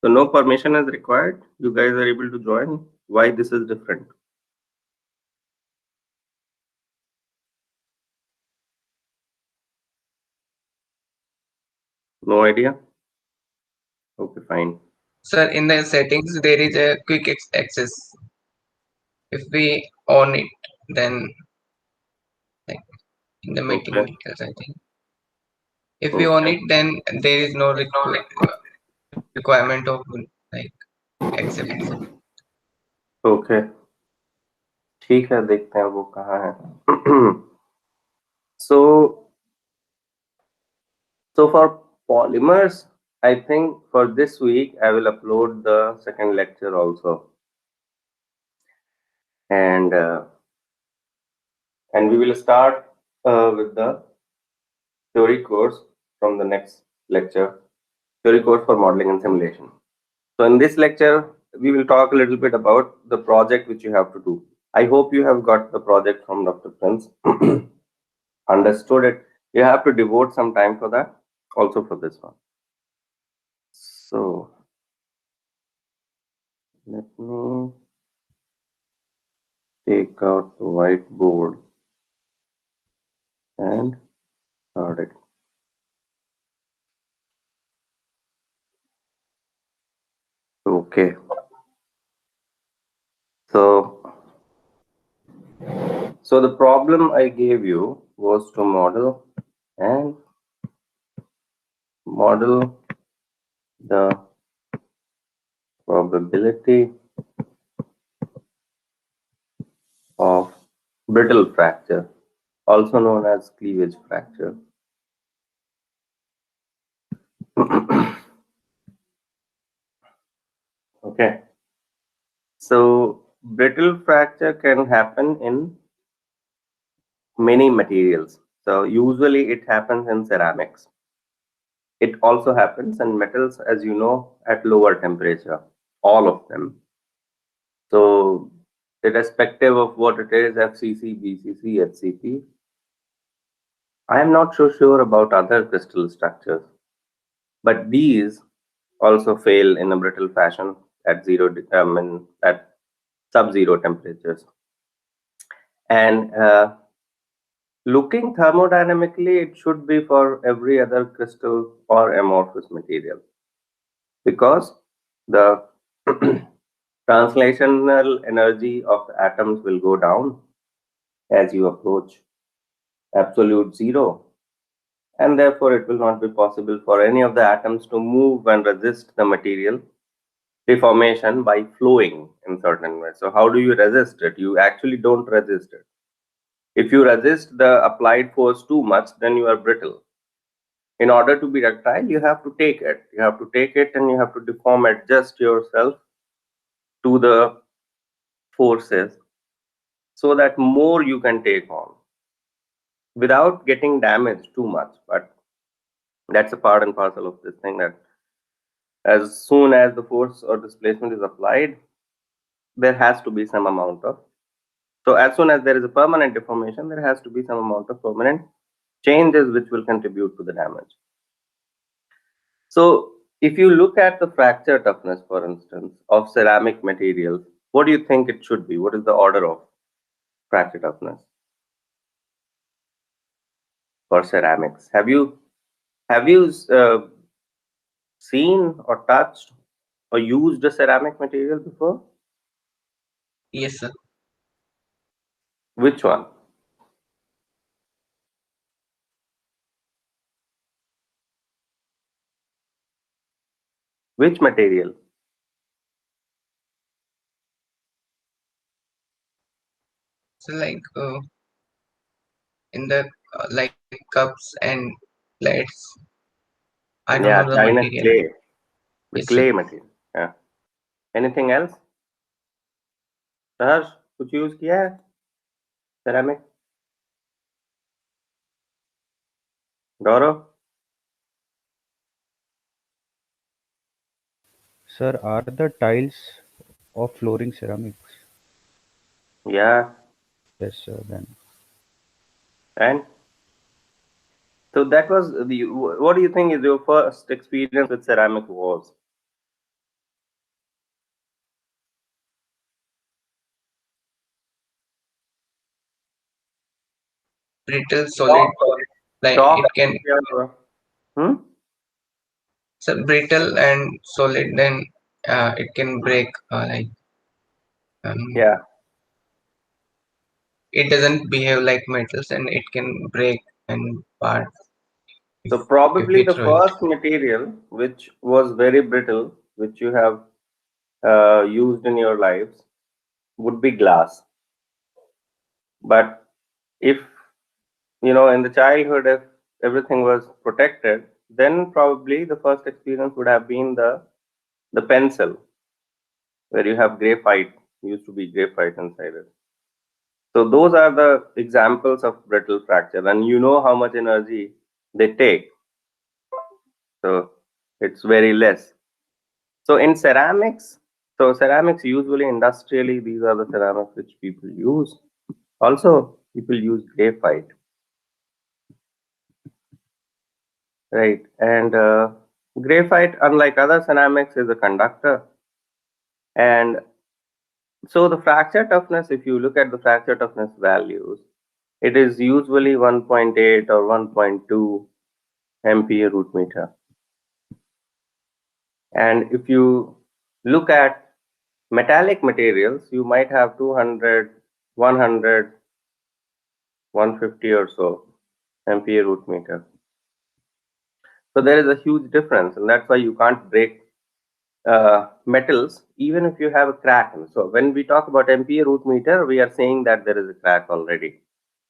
So no permission is required. You guys are able to join. Why this is different? No idea? Okay, fine. Sir, in the settings, there is a quick access. If we on it, then like in the meeting Okay. details, I think. If we on Okay. it, then there is no requirement of like accept. Okay. ठीक है देखते हैं वो कहाँ है. So for polymers, I think for this week I will upload the second lecture also, and we will start with the theory course from the next lecture, theory course for modeling and simulation. So in this lecture, we will talk a little bit about the project which you have to do. I hope you have got the project from Dr. Prince, understood it. You have to devote some time for that, also for this one. So let me take out the whiteboard and start it. Okay. So the problem I gave you was to model the probability of brittle fracture, also known as cleavage fracture. Okay. So brittle fracture can happen in many materials. So usually it happens in ceramics. It also happens in metals, as you know, at lower temperature, all of them. So irrespective of what it is, FCC, BCC, HCP, I am not so sure about other crystal structures, but these also fail in a brittle fashion at at sub-zero temperatures. And looking thermodynamically, it should be for every other crystal or amorphous material, because the translational energy of the atoms will go down as you approach absolute zero, and therefore it will not be possible for any of the atoms to move and resist the material deformation by flowing in certain ways. So how do you resist it? You actually don't resist it. If you resist the applied force too much, then you are brittle. In order to be ductile, you have to take it. You have to take it and you have to deform, adjust yourself to the forces so that more you can take on without getting damaged too much. But that's a part and parcel of this thing, that as soon as the force or displacement is applied, there has to be some amount of. So as soon as there is a permanent deformation, there has to be some amount of permanent changes which will contribute to the damage. So if you look at the fracture toughness, for instance, of ceramic materials, what do you think it should be? What is the order of fracture toughness for ceramics? Have you seen or touched or used a ceramic material before? Yes, sir. Which one? Which material? So like in the like cups and plates. I don't know Yeah, the China material. clay, the Yes, sir. clay material. Yeah. Anything else? Sahar, कुछ use किया है ceramic? Gaurav? Sir, are the tiles of flooring ceramics? Yeah. Yes, sir. Then And so that was the. What do you think is your first experience with ceramic walls? brittle solid, like Talk it can about your, so brittle and solid, then it can break like yeah. it doesn't behave like metals and it can break and part So if probably we the throw it. first material which was very brittle, which you have used in your lives, would be glass. But if in the childhood, if everything was protected, then probably the first experience would have been the pencil, where you have graphite, used to be graphite inside it. So those are the examples of brittle fracture, and you know how much energy they take. So it's very less. So in ceramics, usually industrially, these are the ceramics which people use. Also, people use graphite, right? And graphite, unlike other ceramics, is a conductor. And so the fracture toughness, if you look at the fracture toughness values, it is usually 1.8 or 1.2 MPa root meter. And if you look at metallic materials, you might have 200, 100, 150 or so MPa root meter. So there is a huge difference, and that's why you can't break metals even if you have a crack. So when we talk about MPa root meter, we are saying that there is a crack already,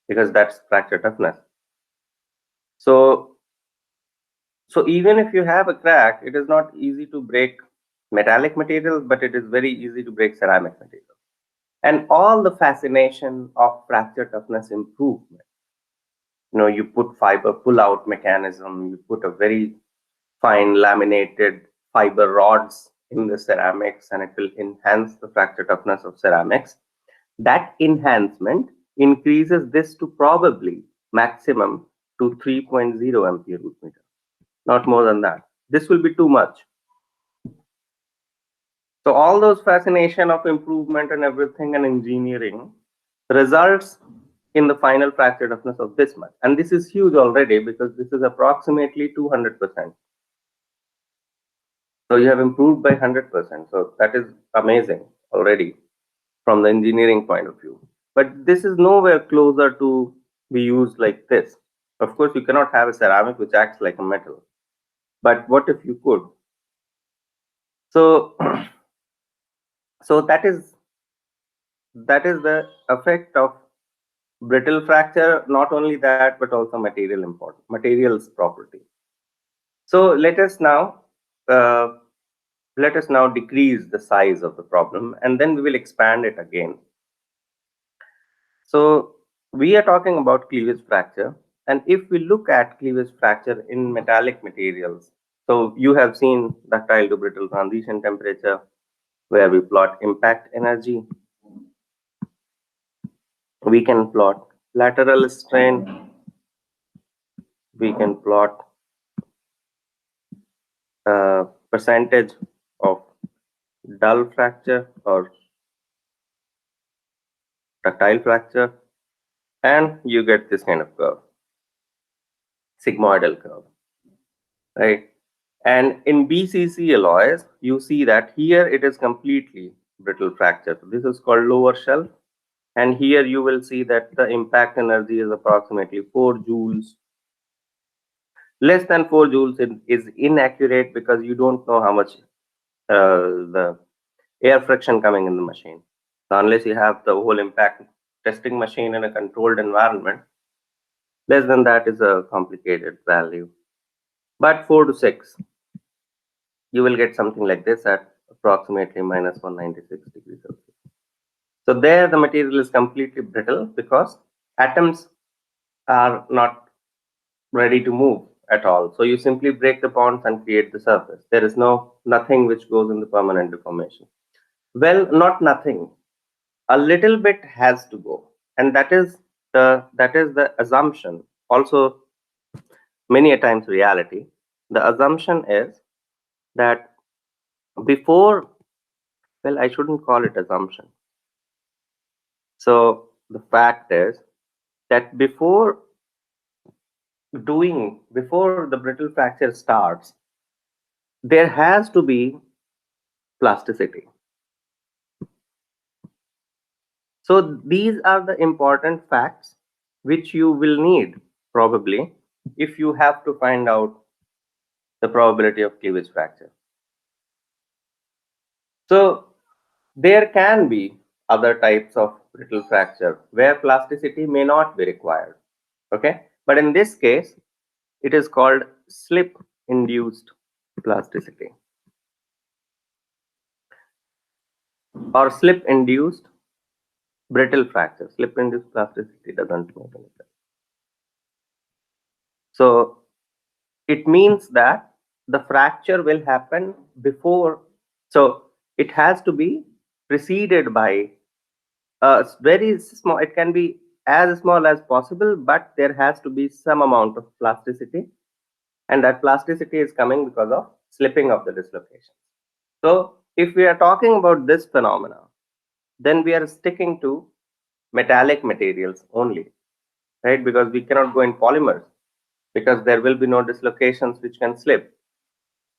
because that's fracture toughness. So even if you have a crack, it is not easy to break metallic materials, but it is very easy to break ceramic materials. And all the fascination of fracture toughness improvement. You put fiber pull out mechanism, you put a very fine laminated fiber rods in the ceramics, and it will enhance the fracture toughness of ceramics. That enhancement increases this to probably maximum to 3.0 MPa root meter, not more than that. This will be too much. So all those fascination of improvement and everything and engineering results in the final fracture toughness of this much. And this is huge already, because this is approximately 200%. So you have improved by 100%. So that is amazing already from the engineering point of view. But this is nowhere closer to be used like this. Of course, you cannot have a ceramic which acts like a metal. But what if you could? So, so that is the effect of brittle fracture. Not only that, but also materials property. So let us now decrease the size of the problem, and then we will expand it again. So we are talking about cleavage fracture, and if we look at cleavage fracture in metallic materials, so you have seen ductile to brittle transition temperature, where we plot impact energy. We can plot lateral strain. We can plot percentage of dull fracture or ductile fracture, and you get this kind of curve, sigmoidal curve, right? And in BCC alloys, you see that here it is completely brittle fracture. So this is called lower shelf. And here you will see that the impact energy is approximately 4 joules. Less than 4 joules is inaccurate, because you don't know how much the air friction coming in the machine. So unless you have the whole impact testing machine in a controlled environment, less than that is a complicated value. But 4 to 6, you will get something like this at approximately minus 196 degrees Celsius. So there the material is completely brittle, because atoms are not ready to move at all. So you simply break the bonds and create the surface. There is nothing which goes into permanent deformation. Well, not nothing. A little bit has to go, and that is the assumption. Also, many a times reality. The assumption is that before, well, I shouldn't call it assumption. So the fact is that before doing before the brittle fracture starts, there has to be plasticity. So these are the important facts which you will need probably if you have to find out the probability of cleavage fracture. So there can be other types of brittle fracture where plasticity may not be required. Okay, but in this case, it is called slip induced plasticity or slip induced brittle fracture. Slip induced plasticity doesn't make any sense. So it means that the fracture will happen before, so it has to be preceded by a very small, it can be as small as possible, but there has to be some amount of plasticity, and that plasticity is coming because of slipping of the dislocation. So if we are talking about this phenomena, then we are sticking to metallic materials only, right? Because we cannot go in polymers because there will be no dislocations which can slip.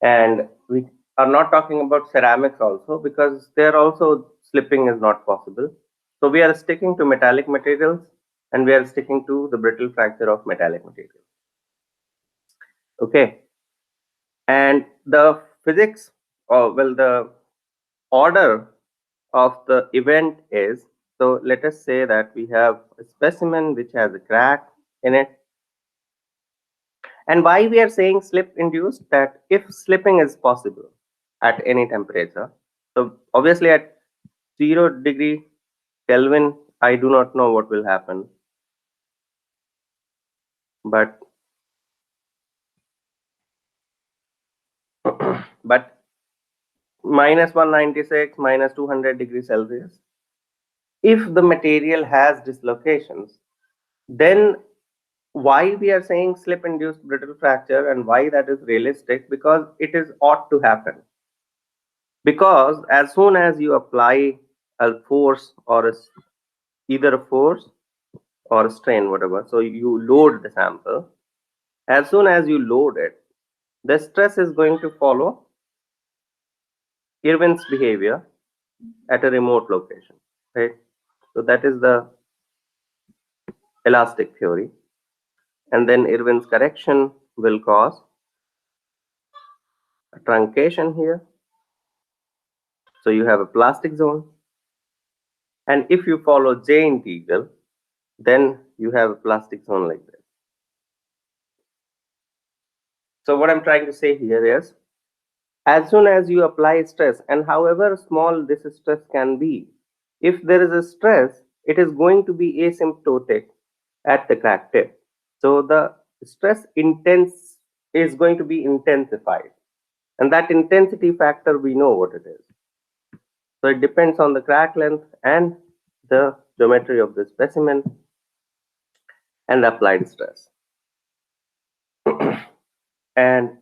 And we are not talking about ceramics also because there also slipping is not possible. So we are sticking to metallic materials and we are sticking to the brittle fracture of metallic materials. Okay. And the physics, or well, the order of the event is, so let us say that we have a specimen which has a crack in it. And why we are saying slip induced, that if slipping is possible at any temperature, so obviously at 0 degree Kelvin, I do not know what will happen, but but minus 196, minus 200 degrees Celsius, if the material has dislocations, then why we are saying slip induced brittle fracture and why that is realistic, because it is ought to happen. Because as soon as you apply a force or either a force or a strain, whatever, so you load the sample, as soon as you load it, the stress is going to follow Irwin's behavior at a remote location, right? So that is the elastic theory. And then Irwin's correction will cause a truncation here. So you have a plastic zone. And if you follow J integral, then you have a plastic zone like this. So what I'm trying to say here is, as soon as you apply stress, and however small this stress can be, if there is a stress, it is going to be asymptotic at the crack tip. So the stress intense is going to be intensified. And that intensity factor, we know what it is. So it depends on the crack length and the geometry of the specimen and the applied stress. And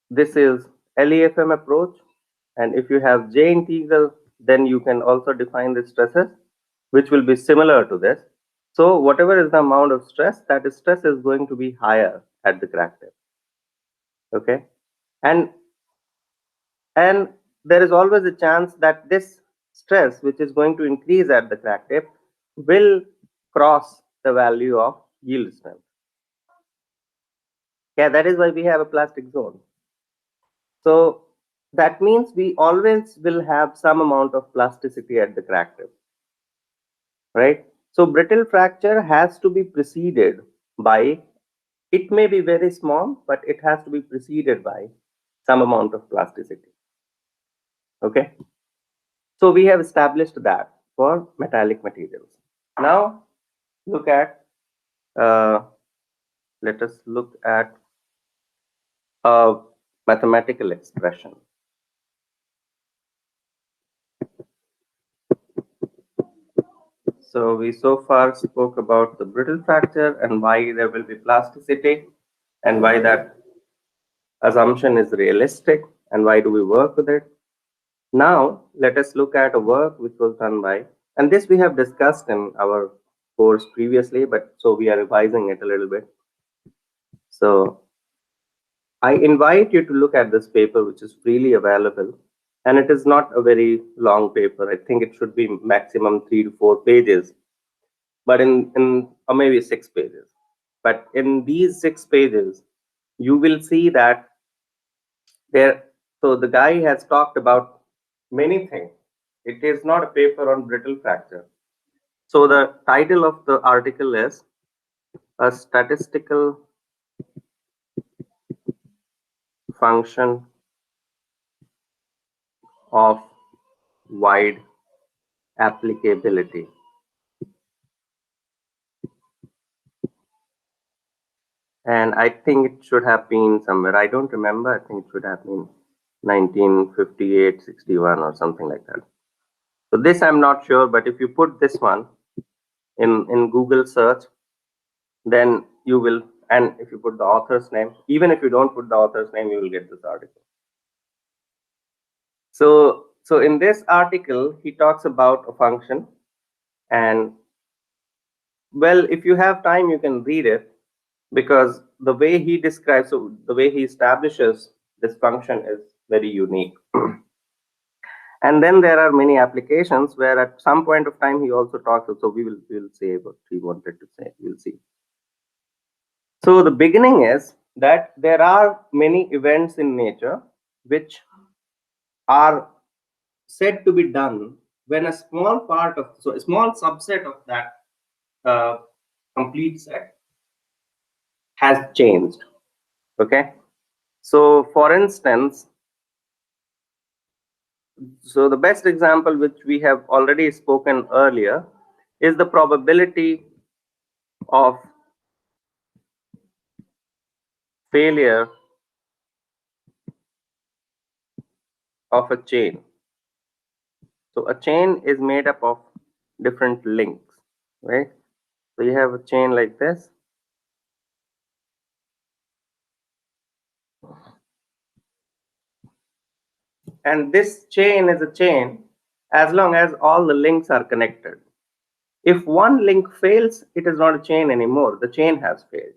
this is LEFM approach. And if you have J integral, then you can also define the stresses, which will be similar to this. So whatever is the amount of stress, that stress is going to be higher at the crack tip. Okay. And there is always a chance that this stress, which is going to increase at the crack tip, will cross the value of yield strength. Yeah, that is why we have a plastic zone. So that means we always will have some amount of plasticity at the crack tip, right? So brittle fracture has to be preceded by, it may be very small, but it has to be preceded by some amount of plasticity. Okay. So we have established that for metallic materials. Now look at, let us look at a mathematical expression. So we so far spoke about the brittle fracture and why there will be plasticity and why that assumption is realistic and why do we work with it. Now let us look at a work which was done by, and this we have discussed in our course previously, but so we are revising it a little bit. So I invite you to look at this paper, which is freely available. And it is not a very long paper. I think it should be maximum 3 to 4 pages, but or maybe 6 pages. But in these 6 pages, you will see that so the guy has talked about many things. It is not a paper on brittle fracture. So the title of the article is A Statistical Function of Wide Applicability. And I think it should have been somewhere. I don't remember. I think it should have been 1958, 61 or something like that. So this I'm not sure, but if you put this one in Google search, then you will, and if you put the author's name, even if you don't put the author's name, you will get this article. So in this article, he talks about a function, and well, if you have time, you can read it, because the way he describes, so the way he establishes this function is very unique. And then there are many applications where at some point of time he also talks, so we will say what he wanted to say, we'll see. So the beginning is that there are many events in nature which are said to be done when a small part of, so a small subset of that complete set has changed. Okay, so for instance, so the best example which we have already spoken earlier is the probability of failure of a chain. So a chain is made up of different links, right? So you have a chain like this. And this chain is a chain as long as all the links are connected. If one link fails, it is not a chain anymore. The chain has failed.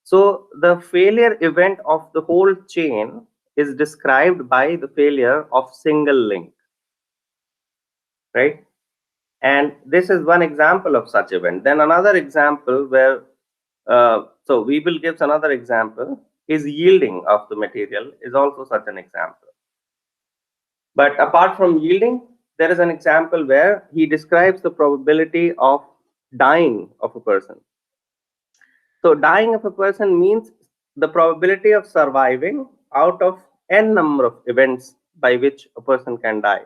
So the failure event of the whole chain is described by the failure of single link, right? And this is one example of such event. Then another example where, so we will give another example, is yielding of the material is also such an example. But apart from yielding, there is an example where he describes the probability of dying of a person. So dying of a person means the probability of surviving out of n number of events by which a person can die.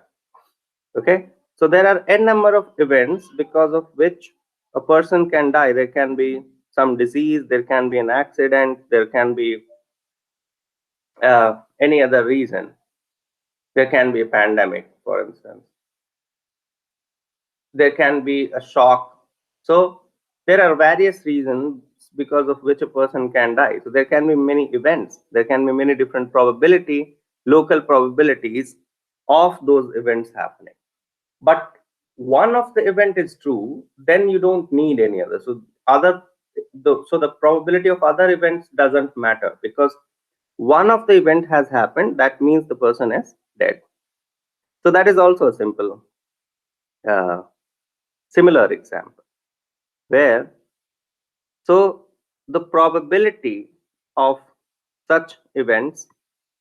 Okay, so there are n number of events because of which a person can die. There can be some disease, there can be an accident, there can be any other reason. There can be a pandemic, for instance. There can be a shock. So there are various reasons because of which a person can die. So there can be many events. There can be many different local probabilities of those events happening. But one of the event is true, then you don't need any other. So the probability of other events doesn't matter, because one of the event has happened. That means the person is dead. So that is also a simple similar example where, so the probability of such events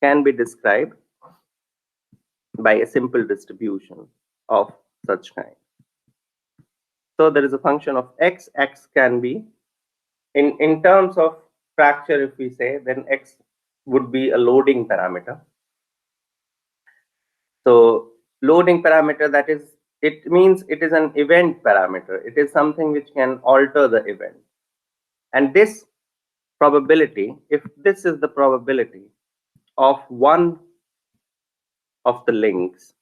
can be described by a simple distribution of such kind. So there is a function of x. X can be in terms of fracture, if we say, then x would be a loading parameter. So loading parameter, that is, it means it is an event parameter. It is something which can alter the event. And this probability, if this is the probability of one of the links,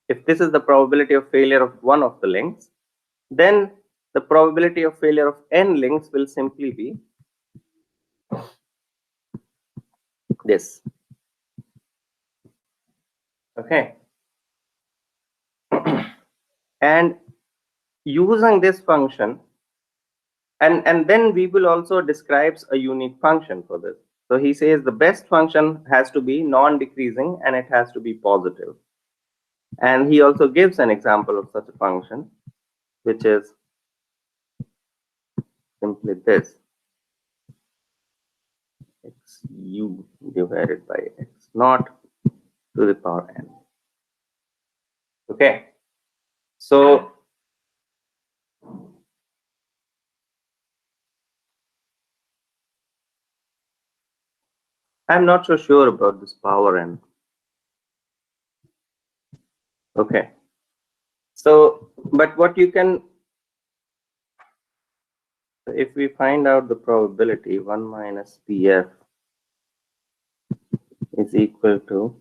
if this is the probability of failure of one of the links, then the probability of failure of n links will simply be this. Okay. And using this function, And then we will also describes a unique function for this. So he says the best function has to be non-decreasing and it has to be positive. And he also gives an example of such a function, which is simply this: xu divided by x naught to the power n. Okay, so I'm not so sure about this power n. Okay, so but what you can, if we find out the probability 1 minus pf is equal to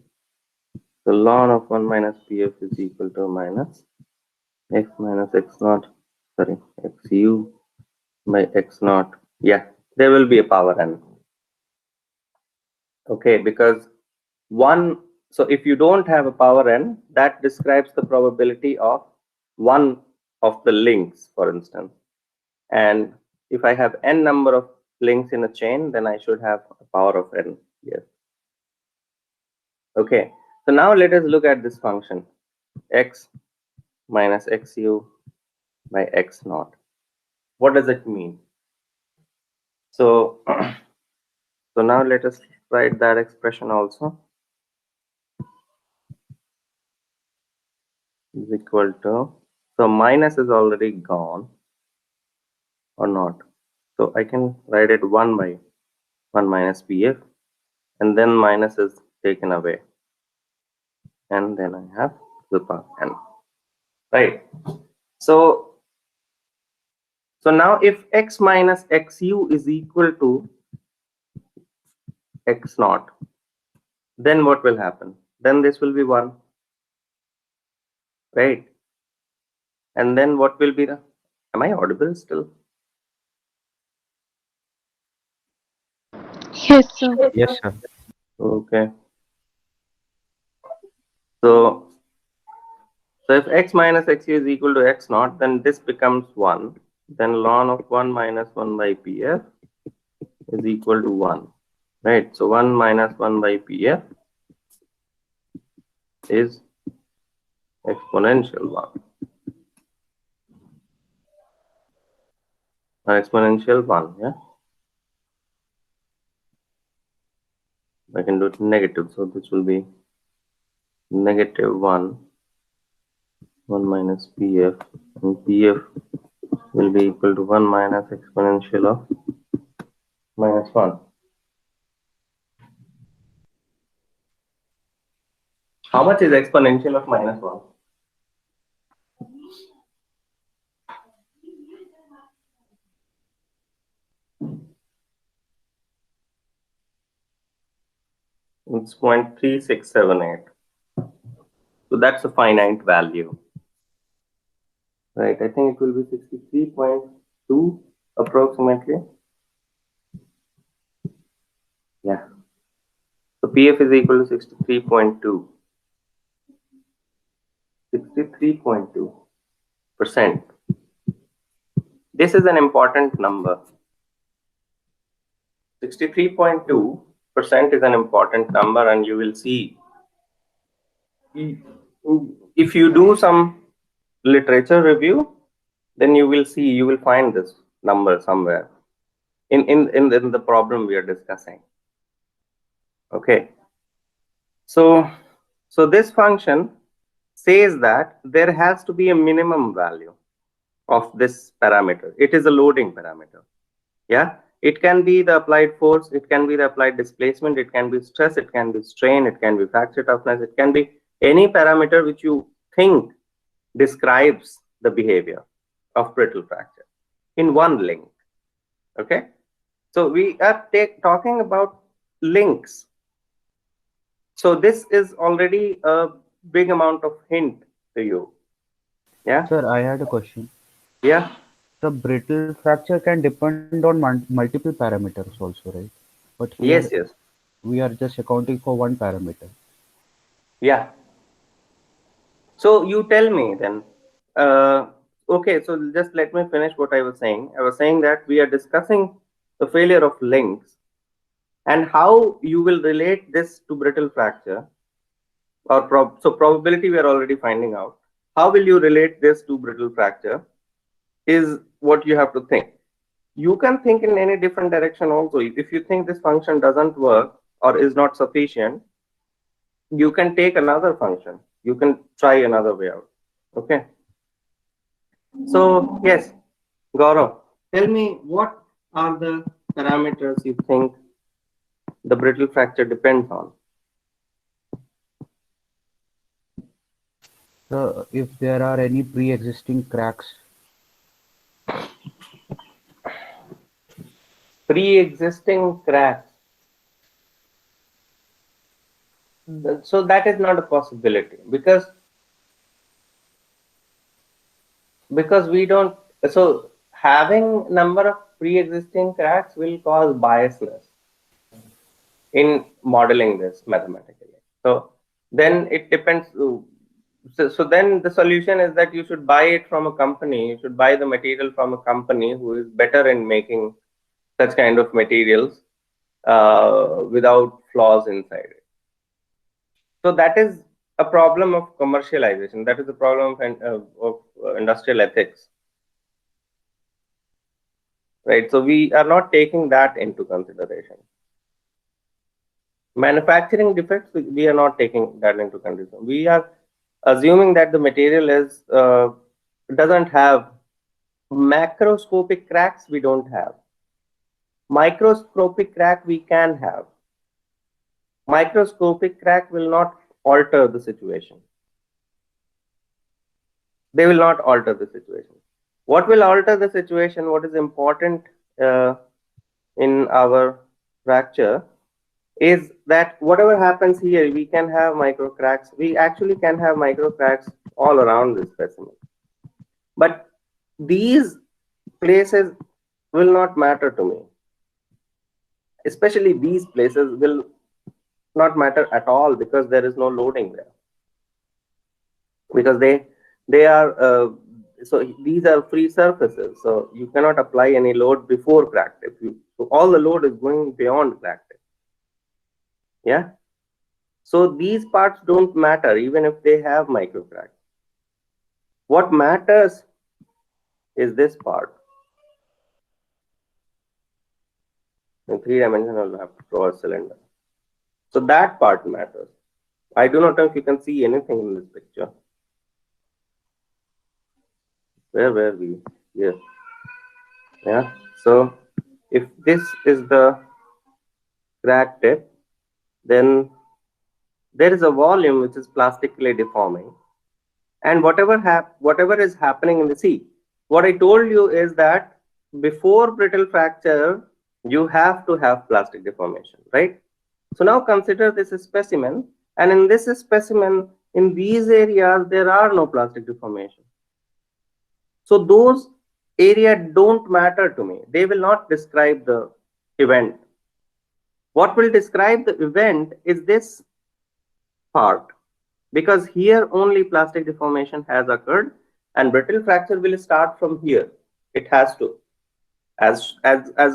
the ln of 1 minus pf is equal to minus x minus x naught, sorry, xu by x naught. Yeah, there will be a power n. Okay, because one, so if you don't have a power n, that describes the probability of one of the links, for instance. And if I have n number of links in a chain, then I should have a power of n here. Okay, so now let us look at this function x minus xu by x naught. What does it mean? So, so now let us write that expression also. Is equal to, so minus is already gone or not. So I can write it 1 by 1 minus pf, and then minus is taken away. And then I have the power n. Right. So now if x minus xu is equal to x naught, then what will happen? Then this will be 1. Right. And then what will be the, am I audible still? Yes, sir. Yes, sir. Okay. So if x minus xu is equal to x naught, then this becomes 1. Then ln of 1 minus 1 by pf is equal to 1. Right. So 1 minus 1 by pf is exponential 1. Or exponential 1. Yeah. I can do it negative. So this will be negative 1 minus pf, and pf will be equal to 1 minus exponential of minus 1. How much is exponential of minus 1? It's 0.3678. So that's a finite value. Right, I think it will be 63.2 approximately. Yeah. So PF is equal to 63.2. 63.2%. This is an important number. 63.2% is an important number, and you will see if you do some literature review, then you will see, you will find this number somewhere in the problem we are discussing. Okay, so this function says that there has to be a minimum value of this parameter. It is a loading parameter. Yeah, it can be the applied force, it can be the applied displacement, it can be stress, it can be strain, it can be fracture toughness, it can be any parameter which you think describes the behavior of brittle fracture in one link. Okay, so we are talking about links. So this is already a big amount of hint to you. Yeah. Sir, I had a question. Yeah. The brittle fracture can depend on multiple parameters also, right? But here Yes. we are just accounting for one parameter. Yeah. So you tell me then, okay, so just let me finish what I was saying. I was saying that we are discussing the failure of links and how you will relate this to brittle fracture or probability we are already finding out. How will you relate this to brittle fracture is what you have to think. You can think in any different direction also. If you think this function doesn't work or is not sufficient, you can take another function. You can try another way out. Okay. So yes, Gaurav, tell me what are the parameters you think the brittle fracture depends on? So if there are any pre-existing cracks, Pre-existing cracks. So that is not a possibility because we don't. So having number of pre-existing cracks will cause biasness in modeling this mathematically. So then it depends. So then the solution is that you should buy it from a company. You should buy the material from a company who is better in making such kind of materials without flaws inside it. So that is a problem of commercialization. That is a problem of industrial ethics, right? So we are not taking that into consideration. Manufacturing defects, we are not taking that into consideration. We are assuming that the material is doesn't have macroscopic cracks. We don't have microscopic crack. We can have microscopic crack will not alter the situation. They will not alter the situation. What will alter the situation? What is important in our fracture is that whatever happens here, we can have micro cracks. We actually can have micro cracks all around this specimen. But these places will not matter to me. Especially these places will not matter at all because there is no loading there. Because they are so these are free surfaces, so you cannot apply any load before crack tip. So all the load is going beyond crack tip. Yeah. So these parts don't matter even if they have micro cracks. What matters is this part. In 3-dimensional, we have to draw a cylinder. So that part matters. I do not know if you can see anything in this picture. Where were we? Yes. Yeah. So if this is the crack tip, then there is a volume which is plastically deforming. And whatever is happening in the sea, what I told you is that before brittle fracture, you have to have plastic deformation, right? So now consider this specimen, and in this specimen, in these areas, there are no plastic deformation. So those areas don't matter to me. They will not describe the event. What will describe the event is this part, because here only plastic deformation has occurred and brittle fracture will start from here. It has to. As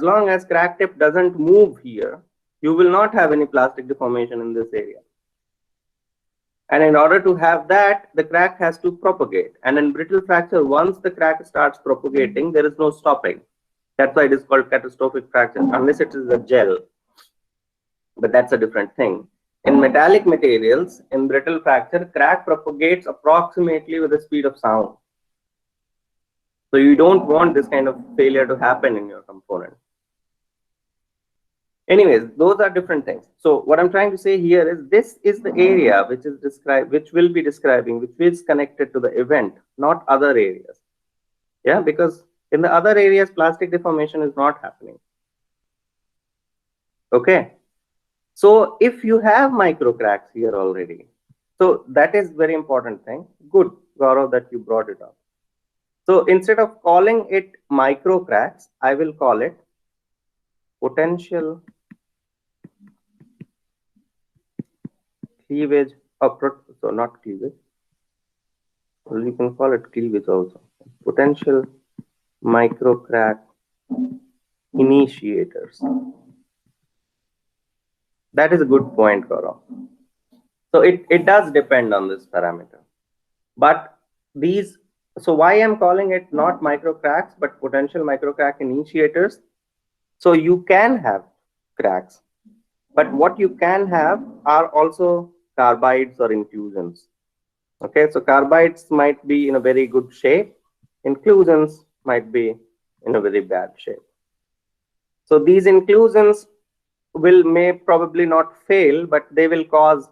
long as crack tip doesn't move here, you will not have any plastic deformation in this area. And in order to have that, the crack has to propagate. And in brittle fracture, once the crack starts propagating, there is no stopping. That's why it is called catastrophic fracture, unless it is a gel. But that's a different thing. In metallic materials, in brittle fracture, crack propagates approximately with the speed of sound. So you don't want this kind of failure to happen in your component. Anyways, those are different things. So what I'm trying to say here is this is the area which is described, which will be describing, which is connected to the event, not other areas. Yeah, because in the other areas, plastic deformation is not happening. Okay. So if you have micro cracks here already, so that is very important thing. Good, Gaurav, that you brought it up. So instead of calling it micro cracks, I will call it potential cleavage approach. So not cleavage. Well, you can call it cleavage also. Potential microcrack initiators. That is a good point, Gaurav. So it does depend on this parameter. But these, so why I'm calling it not microcracks, but potential microcrack initiators. So you can have cracks, but what you can have are also carbides or inclusions. Okay, so carbides might be in a very good shape, inclusions might be in a very bad shape. So these inclusions may probably not fail, but they will cause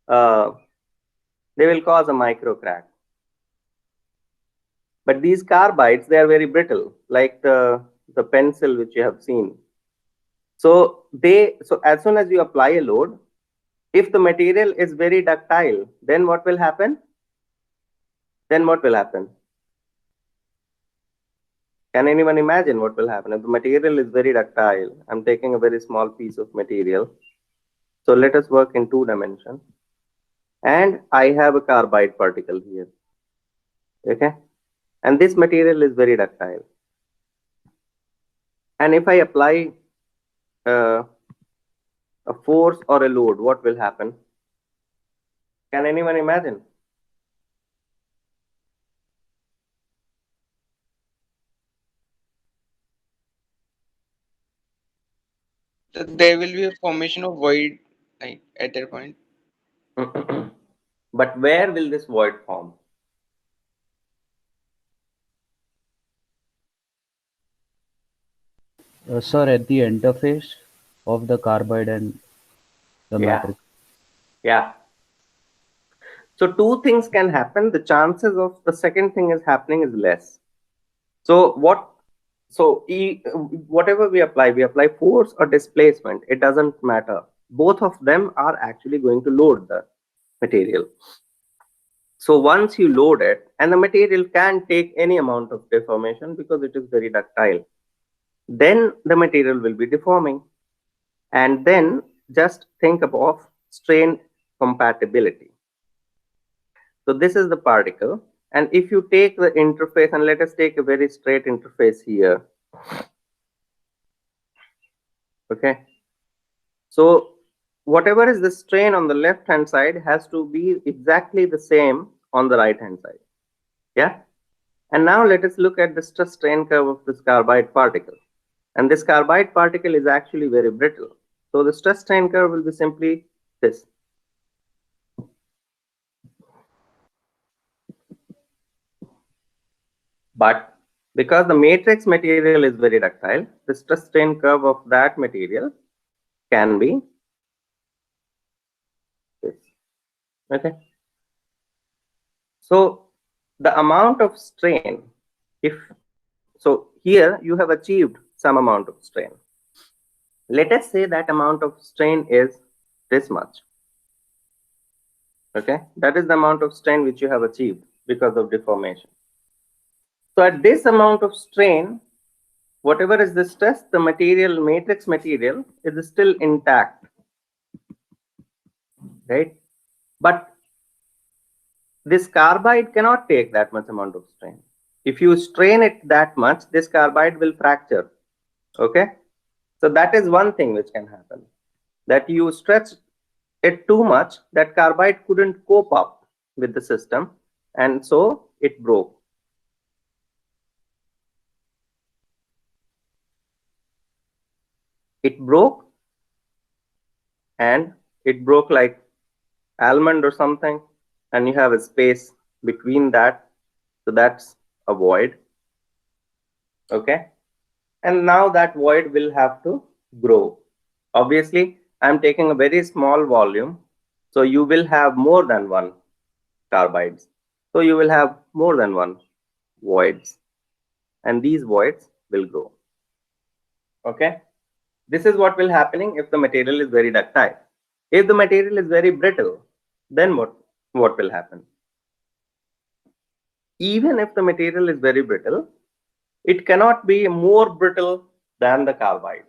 a micro crack. But these carbides, they are very brittle, like the pencil which you have seen. So as soon as you apply a load, if the material is very ductile, then what will happen? Then what will happen? Can anyone imagine what will happen if the material is very ductile? I'm taking a very small piece of material. So let us work in 2 dimensions. And I have a carbide particle here. Okay. And this material is very ductile. And if I apply a force or a load, what will happen? Can anyone imagine? So there will be a formation of void, like at that point. But where will this void form? Sir, at the interface of the carbide and the matrix. Yeah. So 2 things can happen. The chances of the second thing is happening is less. So whatever we apply force or displacement, it doesn't matter. Both of them are actually going to load the material. So once you load it, and the material can take any amount of deformation because it is very ductile, then the material will be deforming. And then just think of strain compatibility. So this is the particle. And if you take the interface, and let us take a very straight interface here. Okay. So whatever is the strain on the left hand side has to be exactly the same on the right hand side. Yeah. And now let us look at the stress strain curve of this carbide particle. And this carbide particle is actually very brittle. So the stress strain curve will be simply this. But because the matrix material is very ductile, the stress strain curve of that material can be this. Okay. So the amount of strain, so here you have achieved some amount of strain. Let us say that amount of strain is this much. Okay, that is the amount of strain which you have achieved because of deformation. So at this amount of strain, whatever is the stress, the material, matrix material, is still intact, right? But this carbide cannot take that much amount of strain. If you strain it that much, this carbide will fracture. Okay, so that is one thing which can happen, that you stretch it too much, that carbide couldn't cope up with the system, and so it broke. It broke, and it broke like almond or something, and you have a space between that, so that's a void. Okay, and now that void will have to grow. Obviously, I'm taking a very small volume, so you will have more than one carbides. So you will have more than one voids, and these voids will grow. Okay, this is what will happening if the material is very ductile. If the material is very brittle, then what will happen? Even if the material is very brittle, it cannot be more brittle than the carbide.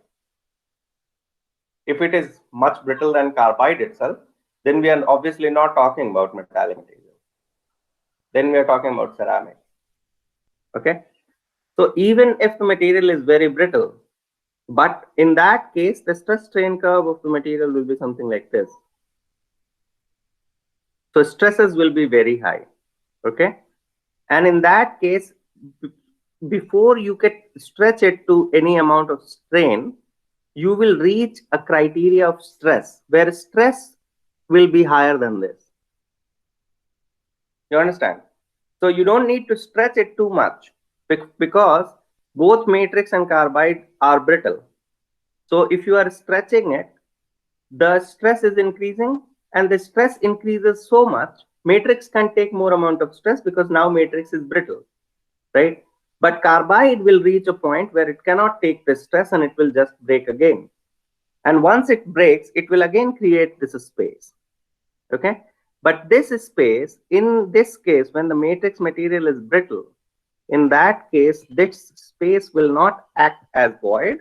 If it is much brittle than carbide itself, then we are obviously not talking about metallic material. Then we are talking about ceramic. Okay. So even if the material is very brittle, but in that case, the stress strain curve of the material will be something like this. So stresses will be very high. Okay. And in that case, before you can stretch it to any amount of strain, you will reach a criteria of stress where stress will be higher than this. You understand? So you don't need to stretch it too much because both matrix and carbide are brittle. So if you are stretching it, the stress is increasing, and the stress increases so much, matrix can take more amount of stress because now matrix is brittle, right? But carbide will reach a point where it cannot take the stress and it will just break again. And once it breaks, it will again create this space. Okay. But this space, in this case, when the matrix material is brittle, in that case, this space will not act as void,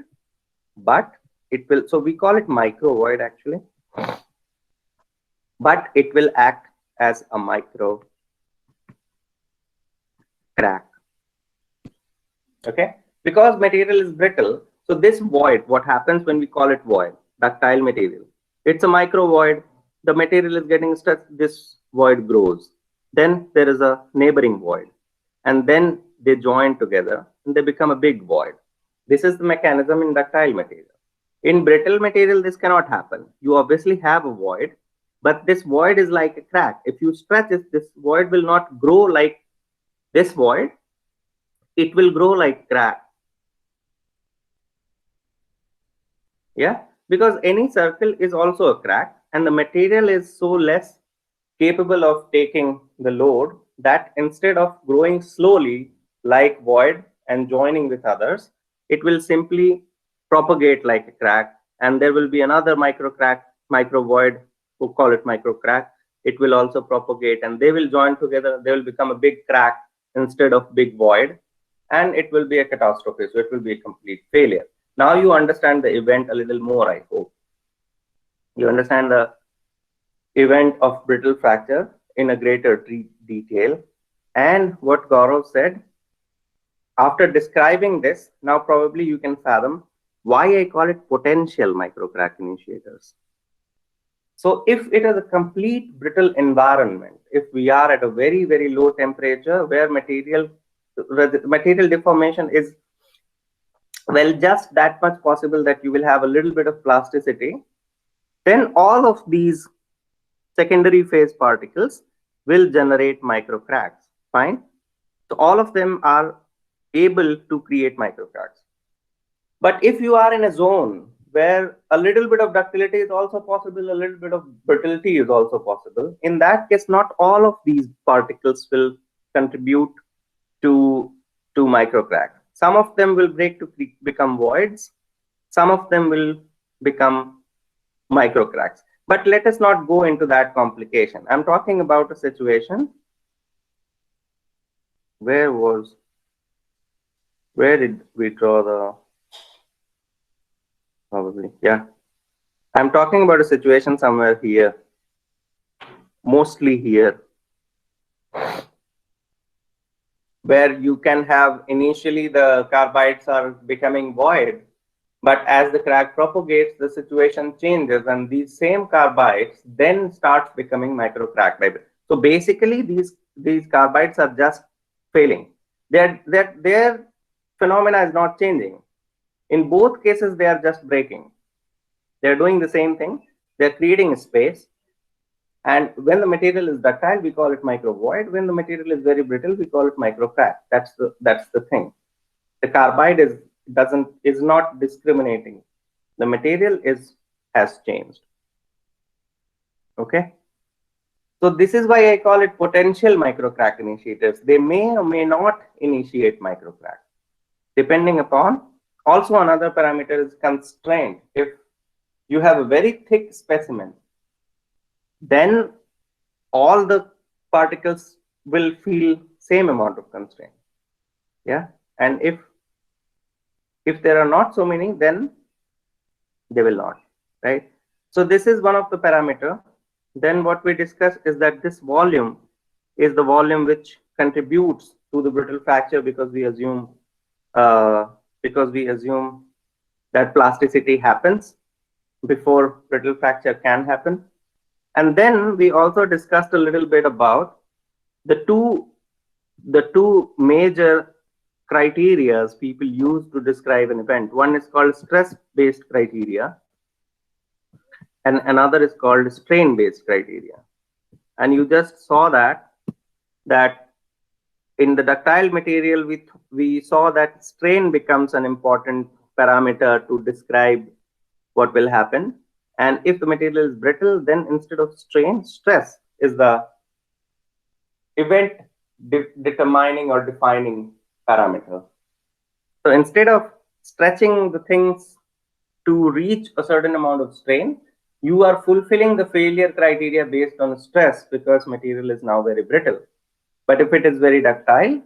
but it will, so we call it micro void actually, but it will act as a micro crack. Okay. Because material is brittle, so this void, what happens when we call it void, ductile material, it's a micro void. The material is getting stretched, this void grows. Then there is a neighboring void, and then they join together and they become a big void. This is the mechanism in ductile material. In brittle material, this cannot happen. You obviously have a void, but this void is like a crack. If you stretch it, this void will not grow like this void, it will grow like crack. Yeah, because any circle is also a crack, and the material is so less capable of taking the load that instead of growing slowly like void and joining with others, it will simply propagate like a crack, and there will be another micro crack, micro void, who call it micro crack. It will also propagate and they will join together. They will become a big crack instead of big void, and it will be a catastrophe. So it will be a complete failure. Now you understand the event a little more, I hope. You understand the event of brittle fracture in a greater detail. And what Gaurav said, after describing this, now probably you can fathom why I call it potential microcrack initiators. So if it is a complete brittle environment, if we are at a very, very low temperature where material deformation is, well, just that much possible that you will have a little bit of plasticity, then all of these secondary phase particles will generate micro cracks. Fine. So all of them are able to create micro cracks. But if you are in a zone where a little bit of ductility is also possible, a little bit of brittlity is also possible, in that case, not all of these particles will contribute to micro crack. Some of them will break to become voids. Some of them will become micro cracks. But let us not go into that complication. I'm talking about a situation. Where did we draw the, probably, yeah. I'm talking about a situation somewhere here, mostly here, where you can have initially the carbides are becoming void, but as the crack propagates, the situation changes, and these same carbides then starts becoming micro crack. So basically, these carbides are just failing. Their phenomena is not changing. In both cases, they are just breaking. They're doing the same thing. They're creating a space. And when the material is ductile, we call it micro void. When the material is very brittle, we call it micro crack. That's the thing. The carbide is not discriminating. The material has changed. Okay. So this is why I call it potential micro crack initiators. They may or may not initiate micro crack, depending upon. Also, another parameter is constraint. If you have a very thick specimen, then all the particles will feel same amount of constraint. Yeah. And if there are not so many, then they will not, right? So this is one of the parameter. Then what we discuss is that this volume is the volume which contributes to the brittle fracture because we assume that plasticity happens before brittle fracture can happen. And then we also discussed a little bit about the two major criteria people use to describe an event. One is called stress-based criteria, and another is called strain-based criteria. And you just saw that in the ductile material, we saw that strain becomes an important parameter to describe what will happen. And if the material is brittle, then instead of strain, stress is the event determining or defining parameter. So instead of stretching the things to reach a certain amount of strain, you are fulfilling the failure criteria based on stress because material is now very brittle. But if it is very ductile,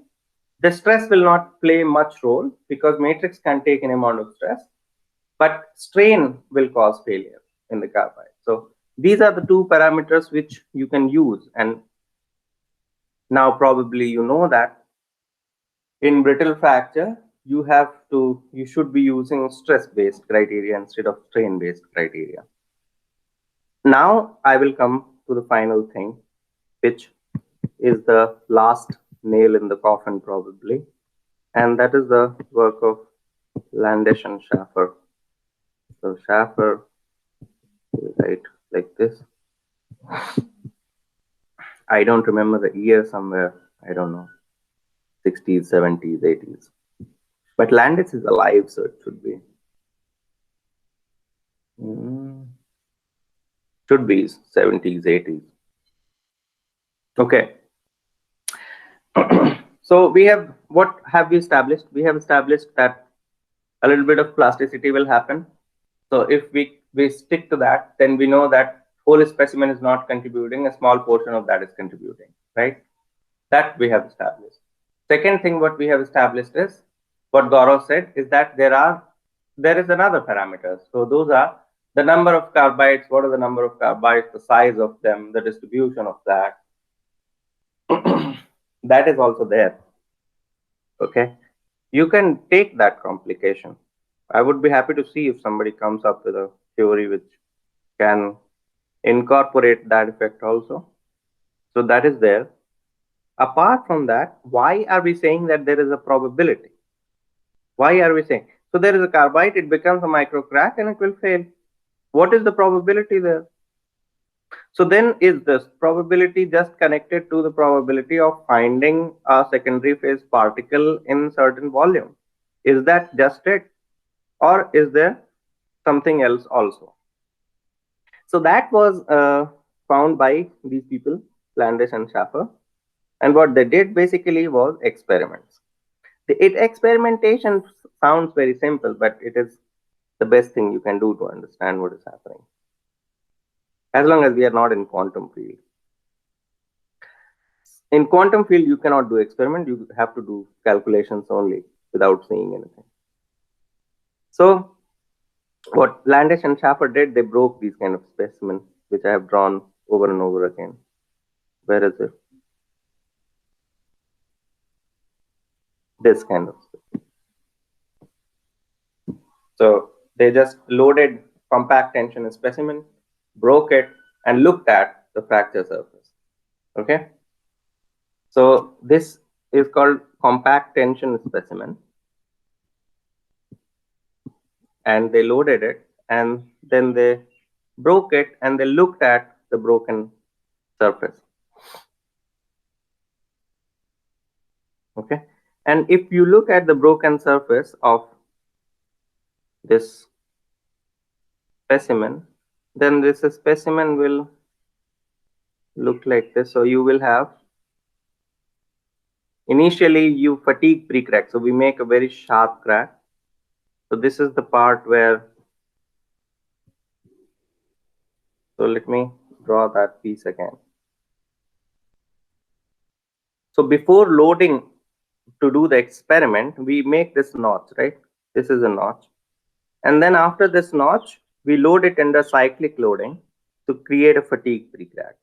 the stress will not play much role because matrix can take an amount of stress, but strain will cause failure in the carbide. So these are the two parameters which you can use. And now probably you know that in brittle fracture, you should be using stress-based criteria instead of strain-based criteria. Now I will come to the final thing, which is the last nail in the coffin probably, and that is the work of Landish and Schaffer. So Schaffer will write like this. I don't remember the year, somewhere, I don't know, 60s, 70s, 80s. But Landis is alive, so it should be. Should be 70s, 80s. Okay. So what have we established? We have established that a little bit of plasticity will happen. So if we stick to that, then we know that whole specimen is not contributing, a small portion of that is contributing, right? That we have established. Second thing what we have established is, what Gaurav said, is that there is another parameter. So those are the number of carbides, what are the number of carbides, the size of them, the distribution of that. That is also there. Okay. You can take that complication. I would be happy to see if somebody comes up with a theory which can incorporate that effect also. So that is there. Apart from that, why are we saying that there is a probability? Why are we saying? So there is a carbide, it becomes a micro crack and it will fail. What is the probability there? So then is this probability just connected to the probability of finding a secondary phase particle in certain volume? Is that just it? Or is there something else also? So that was found by these people, Landish and Schaffer. And what they did basically was experiments. Experimentation sounds very simple, but it is the best thing you can do to understand what is happening, as long as we are not in quantum field. In quantum field, you cannot do experiment. You have to do calculations only without seeing anything. So what Landish and Schaffer did, they broke these kind of specimens, which I have drawn over and over again. Where is it? This kind of stuff. So they just loaded compact tension specimen, broke it, and looked at the fracture surface. Okay. So this is called compact tension specimen. And they loaded it, and then they broke it, and they looked at the broken surface. Okay. And if you look at the broken surface of this specimen, then this specimen will look like this. So you will have, initially you fatigue pre-crack. So we make a very sharp crack. So this is the part where, so let me draw that piece again. So before loading to do the experiment, we make this notch, right? This is a notch. And then after this notch, we load it under cyclic loading to create a fatigue pre-crack.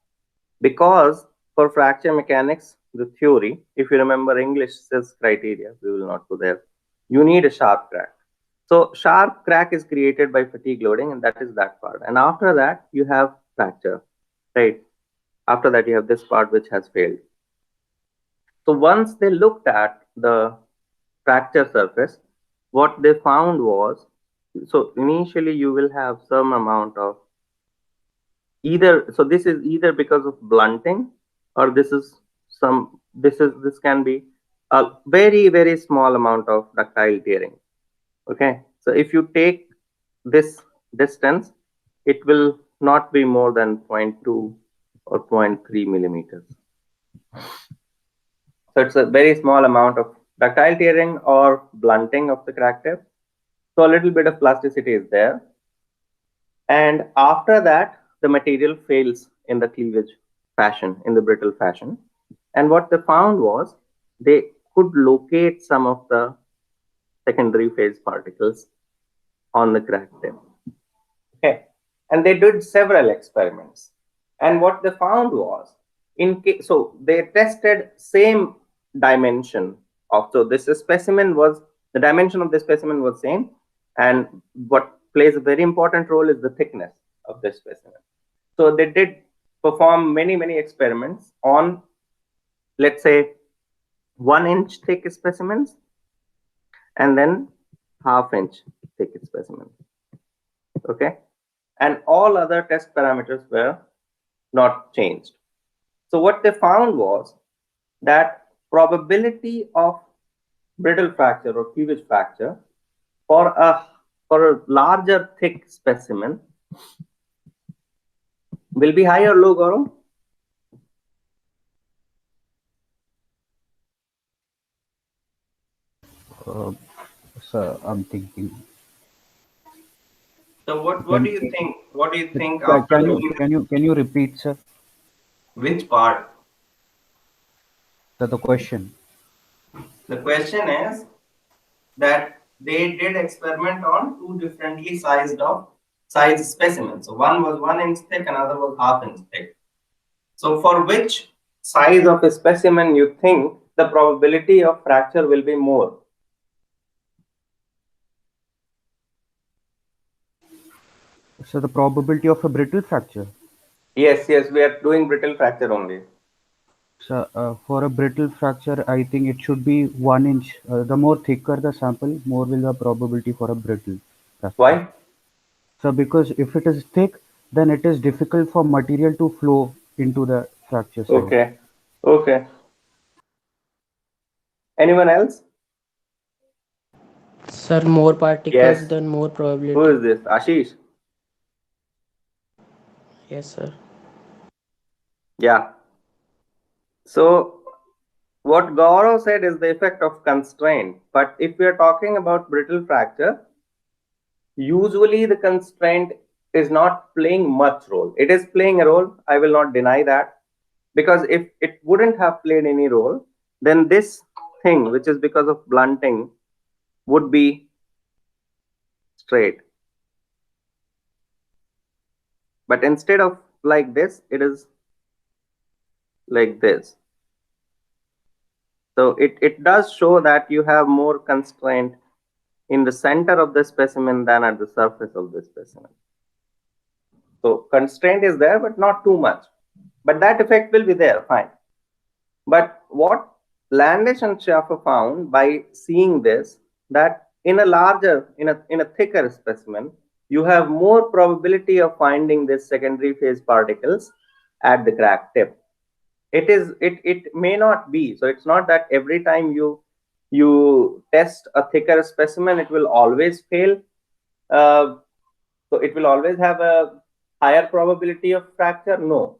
Because for fracture mechanics, the theory, if you remember English's criteria, we will not go there. You need a sharp crack. So sharp crack is created by fatigue loading, and that is that part. And after that, you have fracture, right? After that, you have this part which has failed. So once they looked at the fracture surface, what they found was, so initially you will have some amount of either, so this is either because of blunting, or this can be a very, very small amount of ductile tearing. Okay, so if you take this distance, it will not be more than 0.2 or 0.3 millimeters. So it's a very small amount of ductile tearing or blunting of the crack tip. So a little bit of plasticity is there. And after that, the material fails in the cleavage fashion, in the brittle fashion. And what they found was they could locate some of the secondary phase particles on the crack tip. Okay. And they did several experiments. And what they found was, so they tested same dimension of, so this specimen was, the dimension of the specimen was same. And what plays a very important role is the thickness of the specimen. So they did perform many, many experiments on, let's say, 1 inch thick specimens, and then half-inch thick specimens. Okay. And all other test parameters were not changed. So what they found was that probability of brittle fracture or cleavage fracture for a larger thick specimen will be high or low, Gaurav? So I'm thinking. So what do you think? What do you think Can you repeat, sir? Which part? The question. The question is that they did experiment on two differently sized specimens. So one was 1 inch thick, another was half-inch thick. So for which size of a specimen you think the probability of fracture will be more? So the probability of a brittle fracture. Yes, we are doing brittle fracture only. So for a brittle fracture, I think it should be 1 inch. The more thicker the sample, more will the probability for a brittle fracture. Why? So because if it is thick, then it is difficult for material to flow into the fracture site. Okay. Anyone else? Sir, more particles, Yes. then more probability. Who is this? Ashish? Yes, sir. Yeah. So what Gaurav said is the effect of constraint. But if we are talking about brittle fracture, usually the constraint is not playing much role. It is playing a role. I will not deny that. Because if it wouldn't have played any role, then this thing, which is because of blunting, would be straight. But instead of like this, it is like this. So it does show that you have more constraint in the center of the specimen than at the surface of the specimen. So constraint is there, but not too much. But that effect will be there, fine. But what Landish and Schaffer found by seeing this, that in a thicker specimen, you have more probability of finding this secondary phase particles at the crack tip. It may not be. So it's not that every time you test a thicker specimen, it will always fail. So it will always have a higher probability of fracture? No,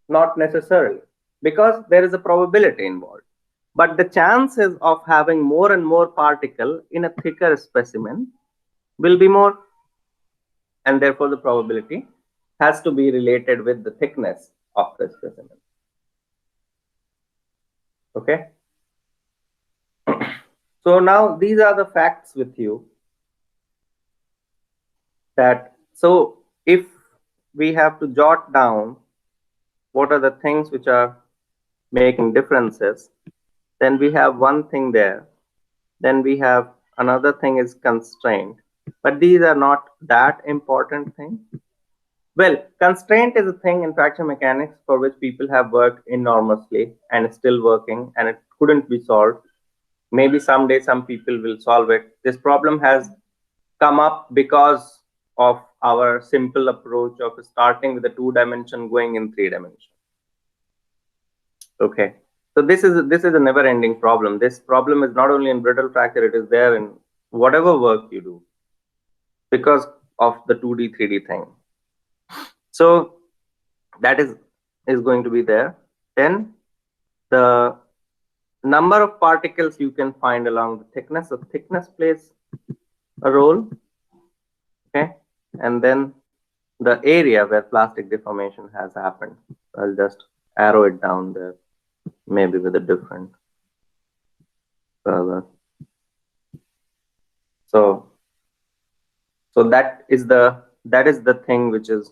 not necessarily, because there is a probability involved. But the chances of having more and more particle in a thicker specimen will be more. And therefore, the probability has to be related with the thickness of the specimen. Okay. So now these are the facts with you. That so if we have to jot down what are the things which are making differences, then we have one thing there. Then we have another thing is constraint. But these are not that important thing. Well, constraint is a thing in fracture mechanics for which people have worked enormously and is still working, and it couldn't be solved. Maybe someday some people will solve it. This problem has come up because of our simple approach of starting with a 2-dimension going in 3-dimension. Okay, so this is a never-ending problem. This problem is not only in brittle fracture; it is there in whatever work you do because of the 2D 3D thing. So that is going to be there. Then the number of particles you can find along the thickness of thickness plays a role. Okay, and then the area where plastic deformation has happened. I'll just arrow it down there, maybe with a different color. So that is the thing which is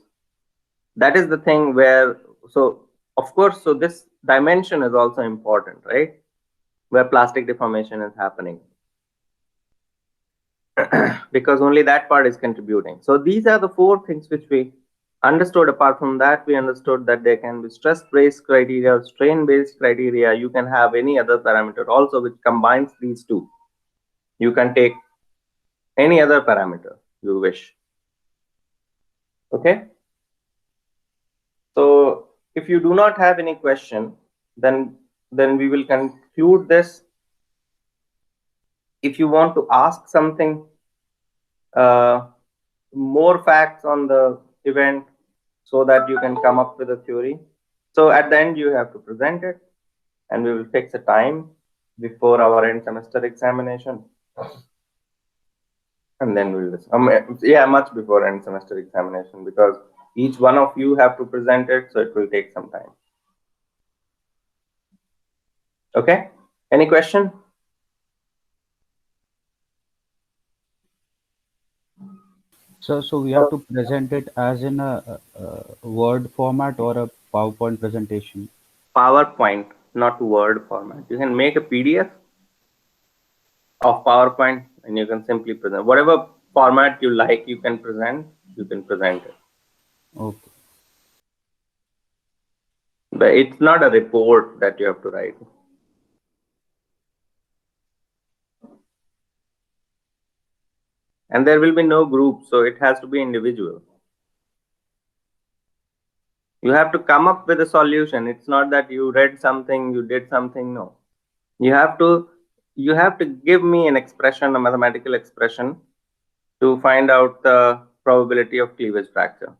the thing where, so of course, so this dimension is also important, right? Where plastic deformation is happening. Because only that part is contributing. So these are the 4 things which we understood. Apart from that, we understood that there can be stress-based criteria, strain-based criteria. You can have any other parameter also which combines these 2. You can take any other parameter you wish. Okay. So if you do not have any question, then we will conclude this. If you want to ask something, more facts on the event so that you can come up with a theory. So at the end, you have to present it, and we will fix a time before our end semester examination. And then we'll much before end semester examination, because each one of you have to present it, so it will take some time. Okay, any question? So we have to present it as in a Word format or a PowerPoint presentation? PowerPoint, not Word format. You can make a PDF of PowerPoint and you can simply present. Whatever format you like, you can present it. Okay. But it's not a report that you have to write. And there will be no group, so it has to be individual. You have to come up with a solution. It's not that you read something, you did something. No, you have to give me an expression, a mathematical expression, to find out the probability of cleavage fracture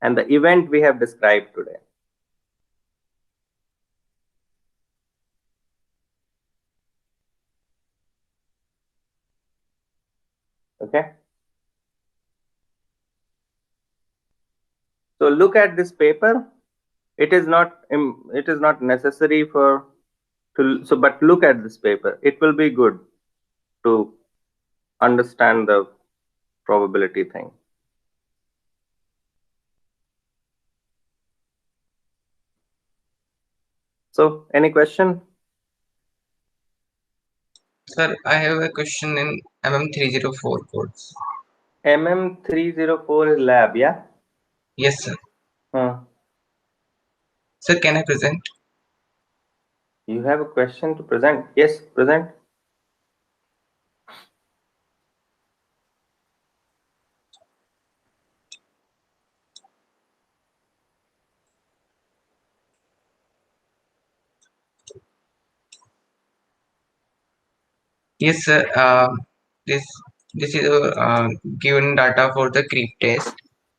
and the event we have described today. Okay. So look at this paper. It is not necessary for but look at this paper. It will be good to understand the probability thing. So any question? Sir, I have a question in MM304 codes. MM304 is lab, yeah? Yes, sir. Sir, can I present? You have a question to present? Yes, present. Yes, sir. This is a given data for the creep test,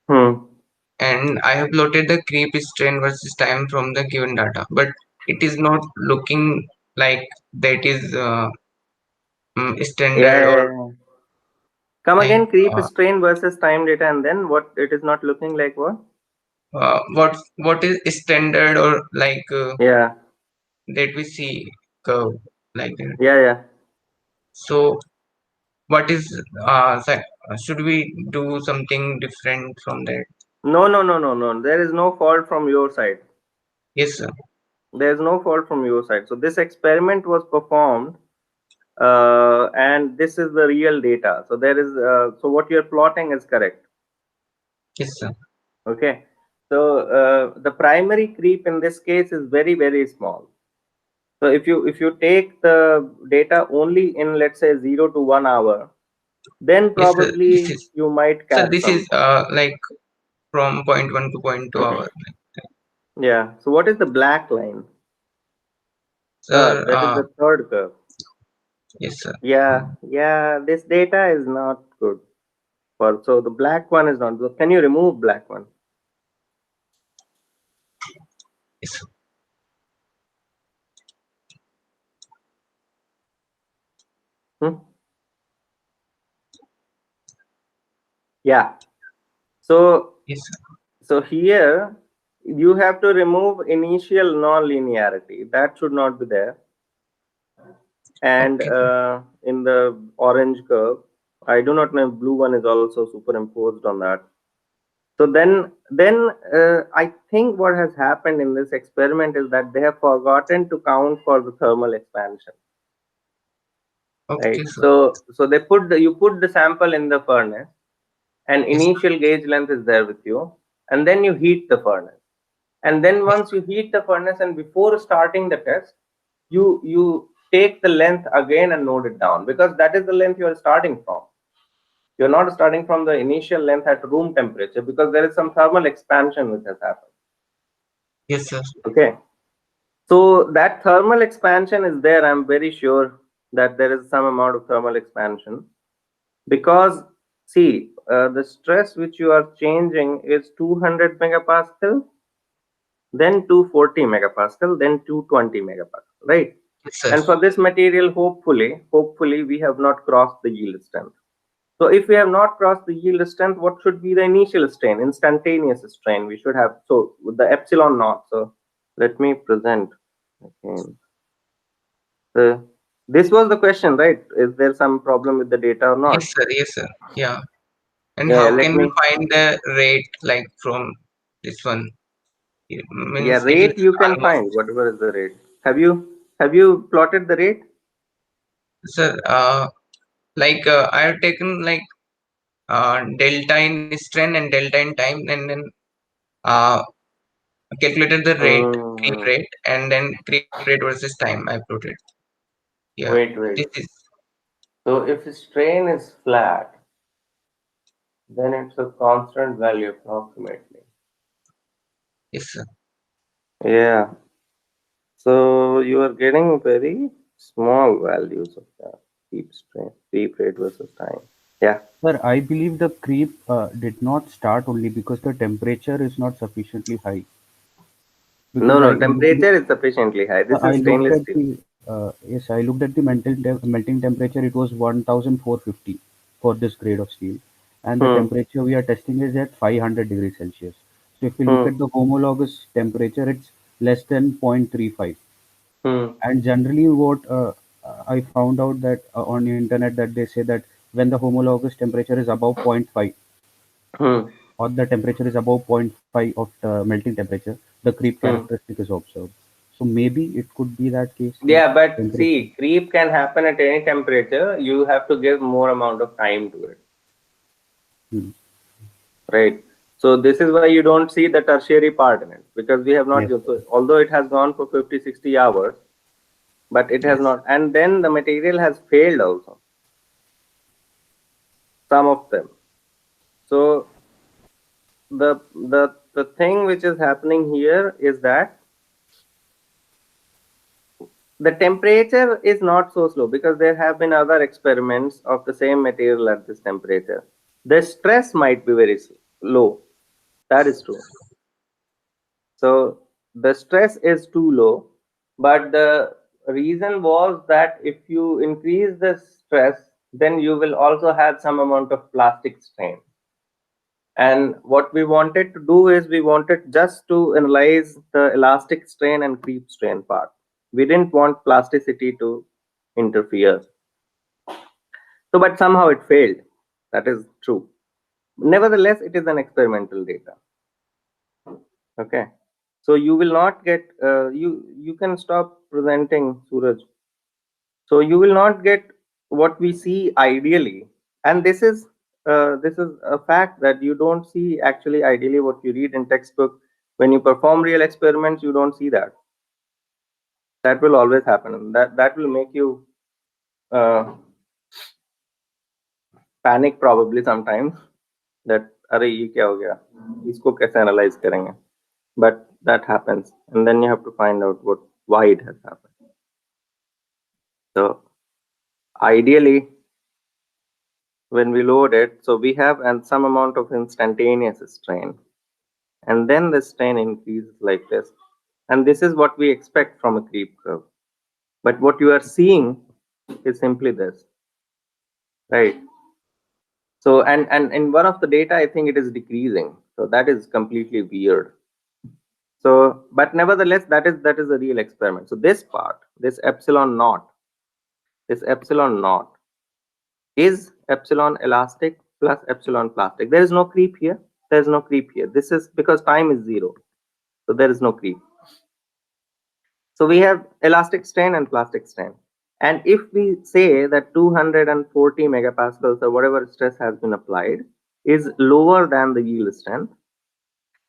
and I have plotted the creep strain versus time from the given data, but it is not looking like that is standard or Come like, again, creep strain versus time data, and then what? It is not looking like what? what is standard or like Yeah. that we see curve like that. Yeah. So what is should we do something different from that? No. There is no fault from your side. Yes, sir. There's no fault from your side. So this experiment was performed, and this is the real data. So there is, so what you're plotting is correct. Yes, sir. Okay. So the primary creep in this case is very small. So if you take the data only in, let's say, 0 to 1 hour, then Yes, sir. probably you might catch This is something. like from 0.1 to 0.2 hour. Yeah. So what is the black line? Sir, That is the third curve. yes, sir. Yeah. This data is not good. So the black one is not good. Can you remove black one? Yes, sir. Yeah. So Yes, sir. so here you have to remove initial non-linearity. That should not be there. And Okay. in the orange curve, I do not know if blue one is also superimposed on that. So then I think what has happened in this experiment is that they have forgotten to count for the thermal expansion. Okay, Right. sir. So they you put the sample in the furnace, and Yes, sir. initial gauge length is there with you, and then you heat the furnace. And then once you heat the furnace, and before starting the test, you take the length again and note it down, because that is the length you are starting from. You're not starting from the initial length at room temperature, because there is some thermal expansion which has happened. Yes, sir. Okay. So that thermal expansion is there. I'm very sure that there is some amount of thermal expansion, because see, the stress which you are changing is 200 megapascal, then 240 megapascal, then 220 megapascal, right? Yes, sir. And for this material, hopefully we have not crossed the yield strength. So if we have not crossed the yield strength, what should be the initial strain? Instantaneous strain we should have. So with the epsilon naught. So let me present again. This was the question, right? Is there some problem with the data or not? Yes, sir. Yes, sir. Yeah. And Yeah, how let can we me. find the rate like from this one? It Yeah, means it is rate you can almost, find whatever is the rate. Have you plotted the rate? sir. Like I have taken like delta in strain and delta in time, and then uh calculated the rate, creep Mm, rate, and then creep rate versus time I plotted. Yeah. wait. This is So if strain is flat, then it's a constant value approximately. yes, sir. Yeah. So you are getting very small values of that creep rate versus time. Yeah. Sir, I believe the creep did not start only because the temperature is not sufficiently high. Because No. Temperature is sufficiently high. This I is looked stainless at steel. the yes, I looked at the melting temperature. It was 1450 for this grade of steel, and the Hmm. temperature we are testing is at 500 degrees Celsius. So if we look Hmm. at the homologous temperature, it's less than 0.35. Hmm. And generally, what I found out that on the internet that they say that when the homologous temperature is above zero point 0.5 Hmm. or the temperature is above zero point 0.5 of the melting temperature, the creep Hmm. characteristic is observed. So maybe it could be that case. The Yeah, but temperature. see, creep can happen at any temperature. You have to give more amount of time to it, Hmm. right? So this is why you don't see the tertiary part in it, because we have not Yes, given. So although it has gone for 50, 60 hours, but it has Yes. not. And then the material has failed also, some of them. So the thing which is happening here is that the temperature is not so slow, because there have been other experiments of the same material at this temperature. The stress might be very low. That is true. So the stress is too low, but the reason was that if you increase the stress, then you will also have some amount of plastic strain. And what we wanted to do is we wanted just to analyze the elastic strain and creep strain part. We didn't want plasticity to interfere. So, but somehow it failed. That is true. Nevertheless, it is an experimental data. Okay. So you will not get, you can stop presenting, Suraj. So you will not get what we see ideally. And this is a fact that you don't see actually ideally what you read in textbook. When you perform real experiments, you don't see that. That will always happen. That will make you panic probably sometimes, that अरे ये क्या हो गया, इसको कैसे analyze करेंगे. But that happens, and then you have to find out why it has happened. So ideally, when we load it, so we have some amount of instantaneous strain, and then the strain increases like this, and this is what we expect from a creep curve. But what you are seeing is simply this, right? So and in one of the data, I think it is decreasing, so that is completely weird. So but nevertheless, that is a real experiment. So this part, this epsilon naught is epsilon elastic plus epsilon plastic. There is no creep here. There is no creep here. This is because time is 0. So there is no creep. So we have elastic strain and plastic strain. And if we say that 240 megapascals or whatever stress has been applied is lower than the yield strength,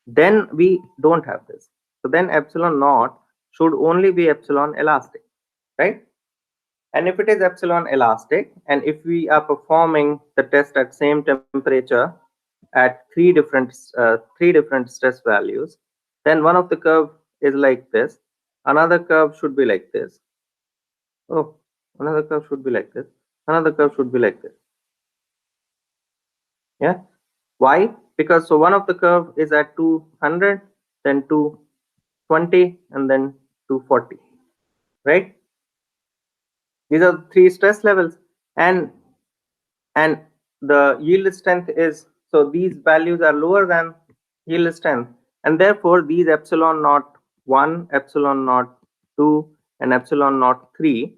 then we don't have this. So then epsilon naught should only be epsilon elastic, right? And if it is epsilon elastic, and if we are performing the test at same temperature at three different stress values, then one of the curve is like this, another curve should be like this. Oh, another curve should be like this, another curve should be like this. Yeah, why? Because so one of the curve is at 200, then 220, and then 240, right? These are three stress levels, and the yield strength is, so these values are lower than yield strength, and therefore these epsilon naught 1, epsilon naught 2, and epsilon naught 3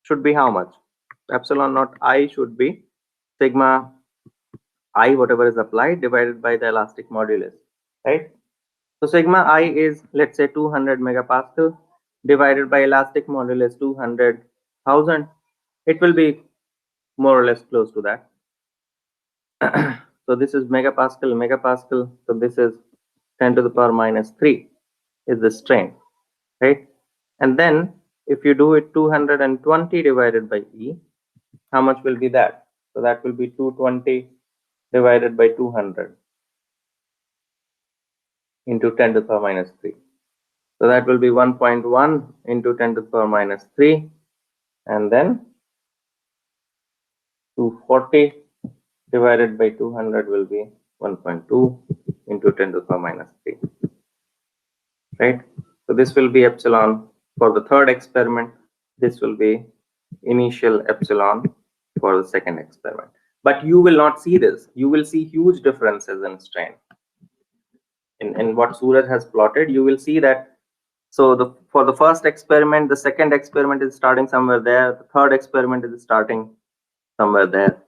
should be how much? Epsilon naught I should be sigma I, whatever is applied, divided by the elastic modulus, right? So sigma I is, let's say, 200 megapascal divided by elastic modulus 200,000. It will be more or less close to that. So this is megapascal. So this is 10 to the power minus 3 is the strain, right? And then if you do it 220 divided by E, how much will be that? So that will be 220 divided by 200 into 10 to the power minus 3. So that will be 1.1 into 10 to the power minus 3, and then 240 divided by 200 will be 1.2 into 10 to the power minus 3, right? So this will be epsilon for the third experiment. This will be initial epsilon for the second experiment. But you will not see this. You will see huge differences in strain. In what Suraj has plotted, you will see that. So for the first experiment, the second experiment is starting somewhere there. The third experiment is starting somewhere there.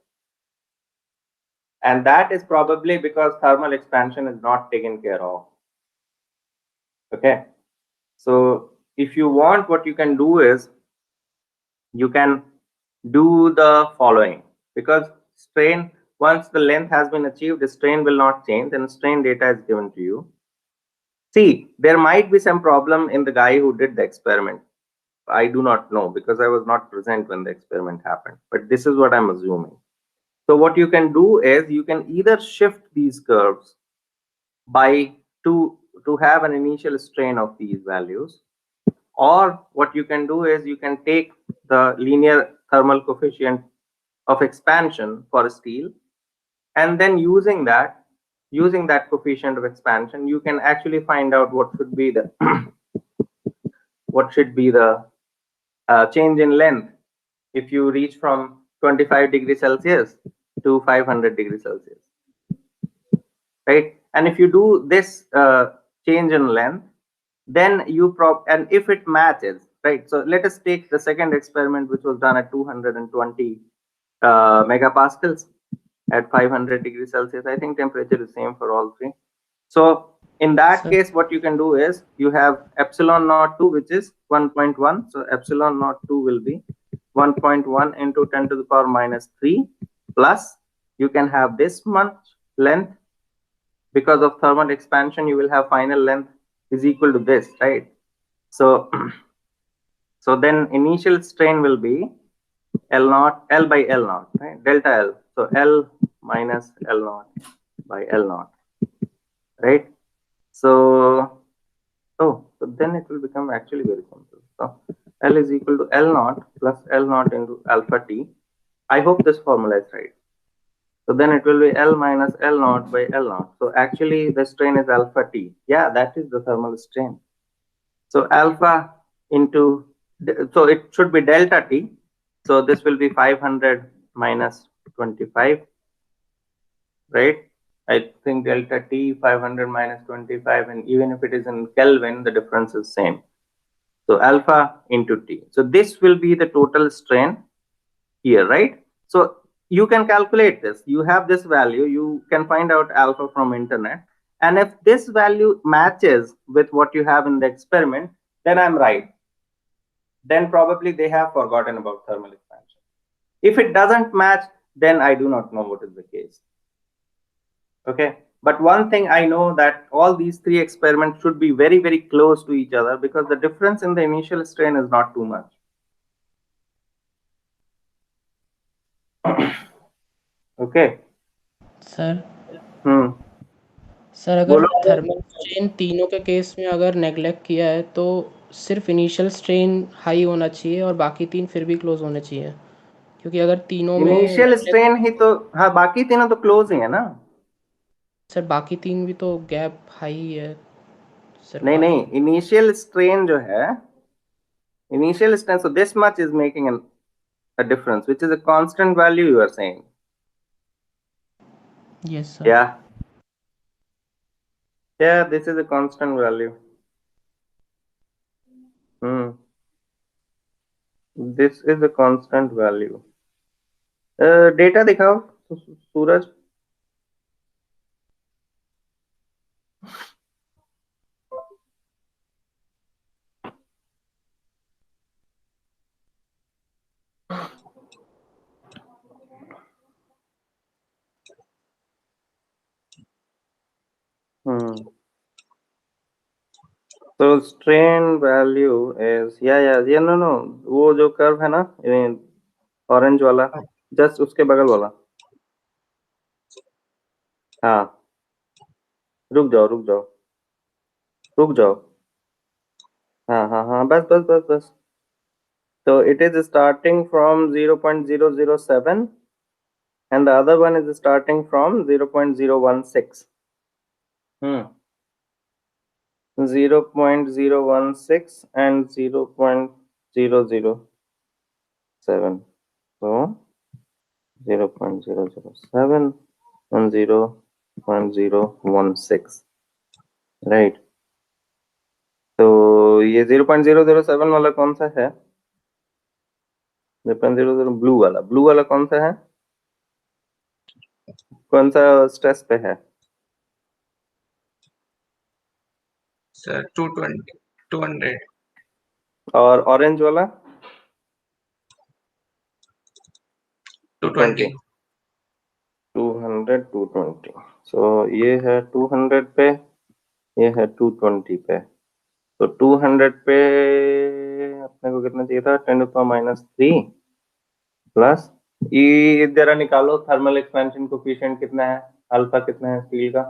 And that is probably because thermal expansion is not taken care of. Okay. So if you want, what you can do is you can do the following, because strain, once the length has been achieved, the strain will not change, and strain data is given to you. See, there might be some problem in the guy who did the experiment. I do not know because I was not present when the experiment happened, but this is what I'm assuming. So what you can do is you can either shift these curves by to have an initial strain of these values, or what you can do is you can take the linear thermal coefficient of expansion for steel, and then using that coefficient of expansion, you can actually find out what should be the change in length if you reach from 25 degrees Celsius to 500 degrees Celsius, right? And if you do this change in length, then and if it matches, right? So let us take the second experiment, which was done at 220 megapascals at 500 degrees Celsius. I think temperature is same for all three. So in that Sir. case, what you can do is you have epsilon naught 2, which is 1.1. So epsilon naught 2 will be 1.1 into 10 to the power minus 3 plus you can have this much length. Because of thermal expansion, you will have final length is equal to this, right? So, so then initial strain will be L naught, L by L naught, right? Delta L. So L minus L naught by L naught, right? So, so then it will become actually very simple. So L is equal to L naught plus L naught into alpha T. I hope this formula is right. So then it will be L minus L naught by L naught. So actually the strain is alpha T. Yeah, that is the thermal strain. So alpha into, so it should be delta T. So this will be 500 minus 25, right? I think delta T 500 minus 25, and even if it is in Kelvin, the difference is same. So alpha into T. So this will be the total strain here, right? So you can calculate this. You have this value. You can find out alpha from internet. And if this value matches with what you have in the experiment, then I'm right. Then probably they have forgotten about thermal expansion. If it doesn't match, then I do not know what is the case. Okay. But one thing I know that all these three experiments should be very, very close to each other because the difference in the initial strain is not too much. Okay. Sir sir अगर thermal strain तीनों के case में अगर neglect किया है तो सिर्फ initial strain high होना चाहिए और बाकी तीन फिर भी क्लोज होने चाहिए, क्योंकि अगर तीनों में इनिशियल स्ट्रेन ही तो, हाँ बाकी तीनों तो क्लोज ही है ना सर, बाकी तीन भी तो गैप हाई है सर। नहीं, इनिशियल स्ट्रेन जो है, initial strain, so this much is making a difference, which is a constant value you are saying. Yes sir. Yeah, this is a constant value. This is a constant value. Data दिखाओ सूरज. So strain value is yeah no वो जो curve है ना orange वाला, just उसके बगल वाला. हाँ रुक जाओ. हाँ बस. So it is starting from 0.007 and the other one is starting from 0.016. 0.016 and 0.007. So 0.007 and 0.016. Right. तो ये 0.007 वाला कौन सा है? 0.00 ब्लू वाला कौन सा है? कौन सा स्ट्रेस पे है? सर 200. और ऑरेंज वाला 220. 220. सो ये है 200 पे, ये है 220 पे. तो 200 पे अपने को कितना चाहिए था? 10 to the power minus 3 plus ये जरा निकालो थर्मल एक्सपेंशन कोफिशिएंट कितना है, अल्फा कितना है स्टील का?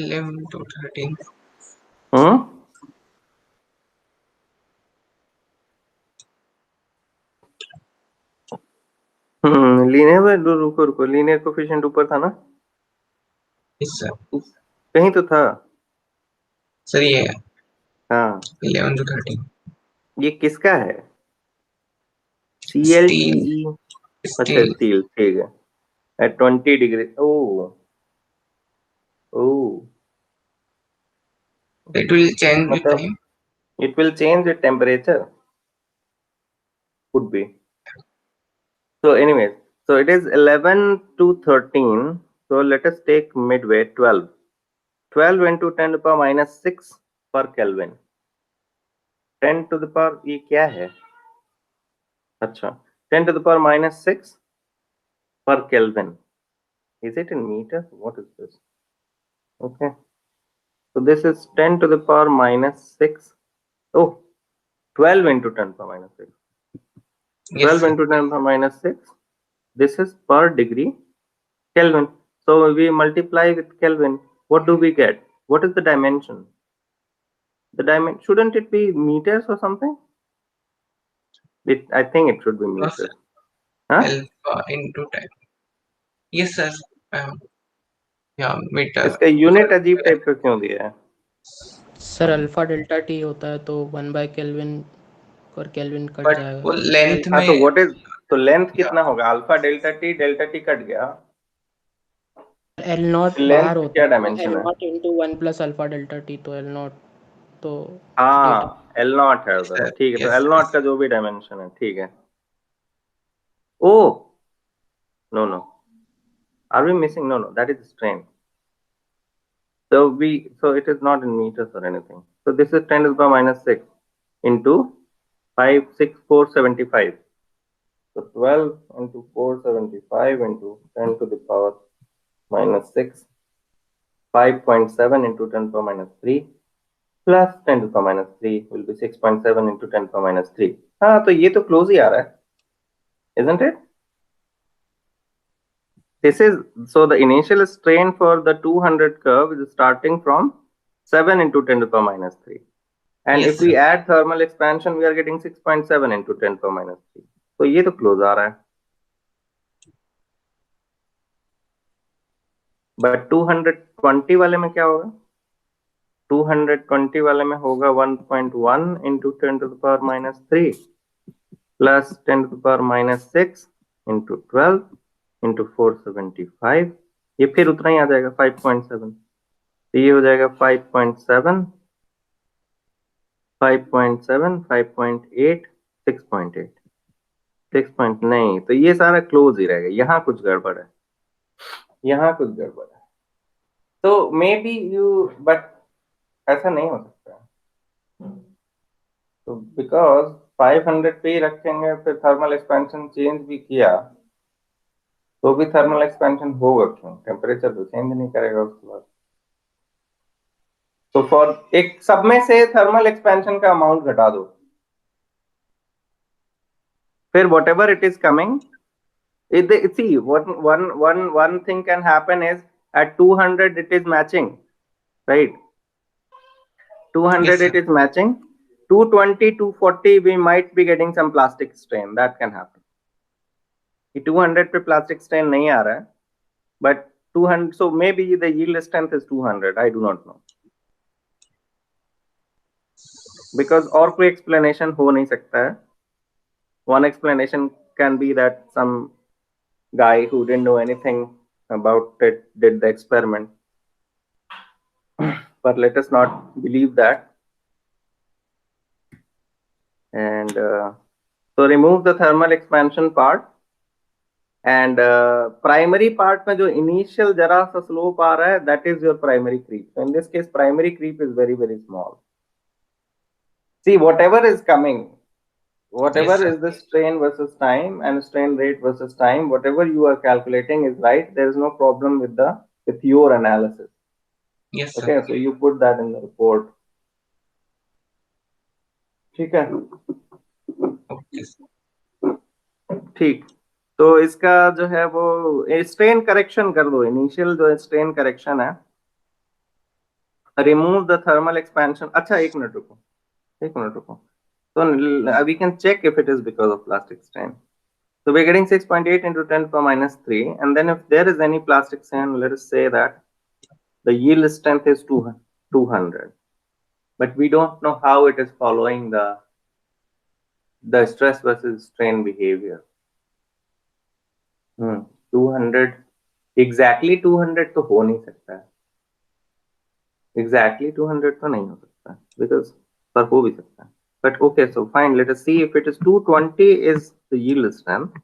Eleven to 13. लीनियर में रुको लीनियर कोफिशिएंट ऊपर था ना? Yes sir. कहीं तो था सर ये हाँ. 11 to 13. ये किसका है? ClTe अच्छा Steel. स्टील ठीक है at 20 degree oh It will change with मतलब time. it will change the temperature could be. So anyways, so it is 11 to 13. So let us take midway 12. 12 into 10 to the power minus 6 per Kelvin. 10 to the power ये क्या है? अच्छा 10 to the power minus 6 per Kelvin. Is it in meters? What is this? Okay. So this is 10 to the power minus 6. Oh, 12 into 10 to the power minus 6. 12 Yes, sir. into 10 to the power minus 6. This is per degree Kelvin. So we multiply with Kelvin. What do we get? What is the dimension? The dimension shouldn't it be meters or something? I think it should be No, sir. meters. Huh? Alpha into time. Yes, sir. Yeah, meter. इसका unit अजीब type का क्यों दिया है? Sir alpha delta T होता है तो 1 bye kelvin और केल्विन कट But जाएगा। वो लेंथ हाँ तो में व्हाट इज तो लेंथ कितना होगा? अल्फा डेल्टा टी कट गया। एल नॉट लेंथ बाहर होता क्या है तो डायमेंशन एल है? Not into 1 plus alpha delta T तो एल नॉट तो हाँ एल नॉट है उधर sir, ठीक है। तो yes, एल sir. नॉट का जो भी डायमेंशन है ठीक है। Oh no are we missing? No that is strain. So it is not in meters or anything. So this is 10 to the power minus 6 into 56475. So 12 into 475 into 10 to the power minus 6, 5.7 into 10 to the power minus 3 plus 10 to the power minus 3 will be 6.7 into 10 to the power minus 3. हाँ तो ये तो close ही आ रहा है, isn't it? This is so the initial strain for the 200 curve is starting from 7 into 10 to the power minus 3. And Yes, if we sir. add thermal expansion, we are getting 6.7 into 10 to the minus 3. तो ये तो close आ रहा है. But 220 वाले में क्या होगा? 220 वाले में होगा 1.1 into 10 to the power minus 3 plus 10 to the power minus 6 into 12 into 475. ये फिर उतना ही आ जाएगा 5.7. तो ये हो जाएगा 5.7, 5.7, 5.8, 6.8. 6 पॉइंट नहीं, तो ये सारा क्लोज ही रहेगा. यहाँ कुछ गड़बड़ है, यहाँ कुछ गड़बड़ है. तो मे बी यू बट ऐसा नहीं हो सकता. तो बिकॉज 500 पे ही रखेंगे, फिर थर्मल एक्सपेंशन चेंज भी किया तो भी थर्मल एक्सपेंशन होगा क्यों? टेम्परेचर तो चेंज नहीं करेगा उसके बाद. तो फॉर एक सब में से थर्मल एक्सपेंशन का अमाउंट घटा दो, फिर whatever it is coming, see one thing can happen is at 200 it is matching, right? 200 Yes, it is matching. 220, 240 we might be getting some plastic strain. That can happen. 200 पे plastic strain नहीं आ रहा है, but 200, so maybe the yield strength is 200. I do not know, because और कोई explanation हो नहीं सकता है. One explanation can be that some guy who didn't know anything about it did the experiment, but let us not believe that. And so remove the thermal expansion part, and primary part में जो initial जरा सा slope आ रहा है, that is your primary creep. So in this case primary creep is very small. See, whatever is coming, whatever Yes, sir. is the strain versus time and strain rate versus time, whatever you are calculating is right. There is no problem with your analysis. Yes, sir. Okay, so you put that in the report. ठीक है, Okay, sir. ठीक. तो इसका जो है वो strain correction कर दो. इनिशियल जो स्ट्रेन करेक्शन है, रिमूव द थर्मल एक्सपेंशन. अच्छा एक मिनट रुको. So we can check if it is because of plastic strain. So we're getting 6.8 into 10 to the minus 3, and then if there is any plastic strain, let us say that the yield strength is 200, but we don't know how it is following the the stress versus strain behavior. 200 exactly 200 तो हो नहीं सकता है, exactly 200 तो नहीं हो सकता because पर हो भी सकता है. But okay, so fine, let us see if it is 220 is the yield strength.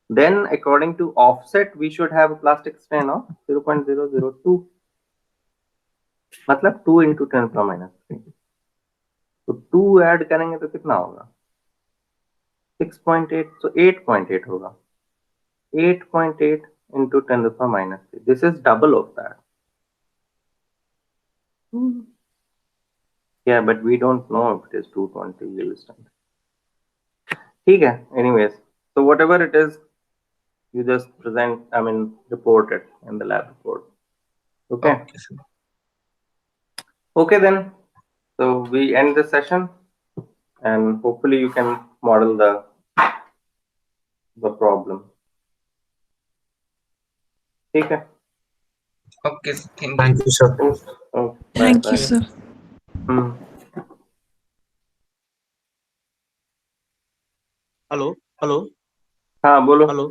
Then according to offset we should have a plastic strain of 0.002, मतलब 2 into 10 to the minus 3. तो 2 ऐड करेंगे तो कितना होगा 6.8, so 8.8 होगा. 8.8 into 10 to the minus 3. This is double of that. Yeah, but we don't know if it is 220 yield strength. ठीक है, anyways, so whatever it is, you just report it in the lab report. Okay. Okay, sir. Okay then, so we end the session and hopefully you can model the problem. ठीक है. Okay, sir. Thank you. Thank you, sir. Oh, bye, Thank you, bye. sir. Hello hello हाँ बोलो. Hello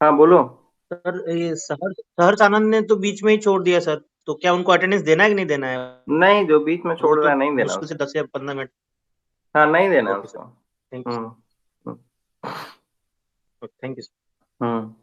हाँ बोलो. Sir, ये सहर्ष आनंद ने तो बीच में ही छोड़ दिया सर, तो क्या उनको अटेंडेंस देना है कि नहीं देना है? नहीं, जो बीच में छोड़ वो रहा है तो नहीं देना मुश्किल से उसको. 10 या 15 मिनट. हाँ नहीं देना ओके उसको. Sir, thank you. Hmm. Thank you sir. Hmm.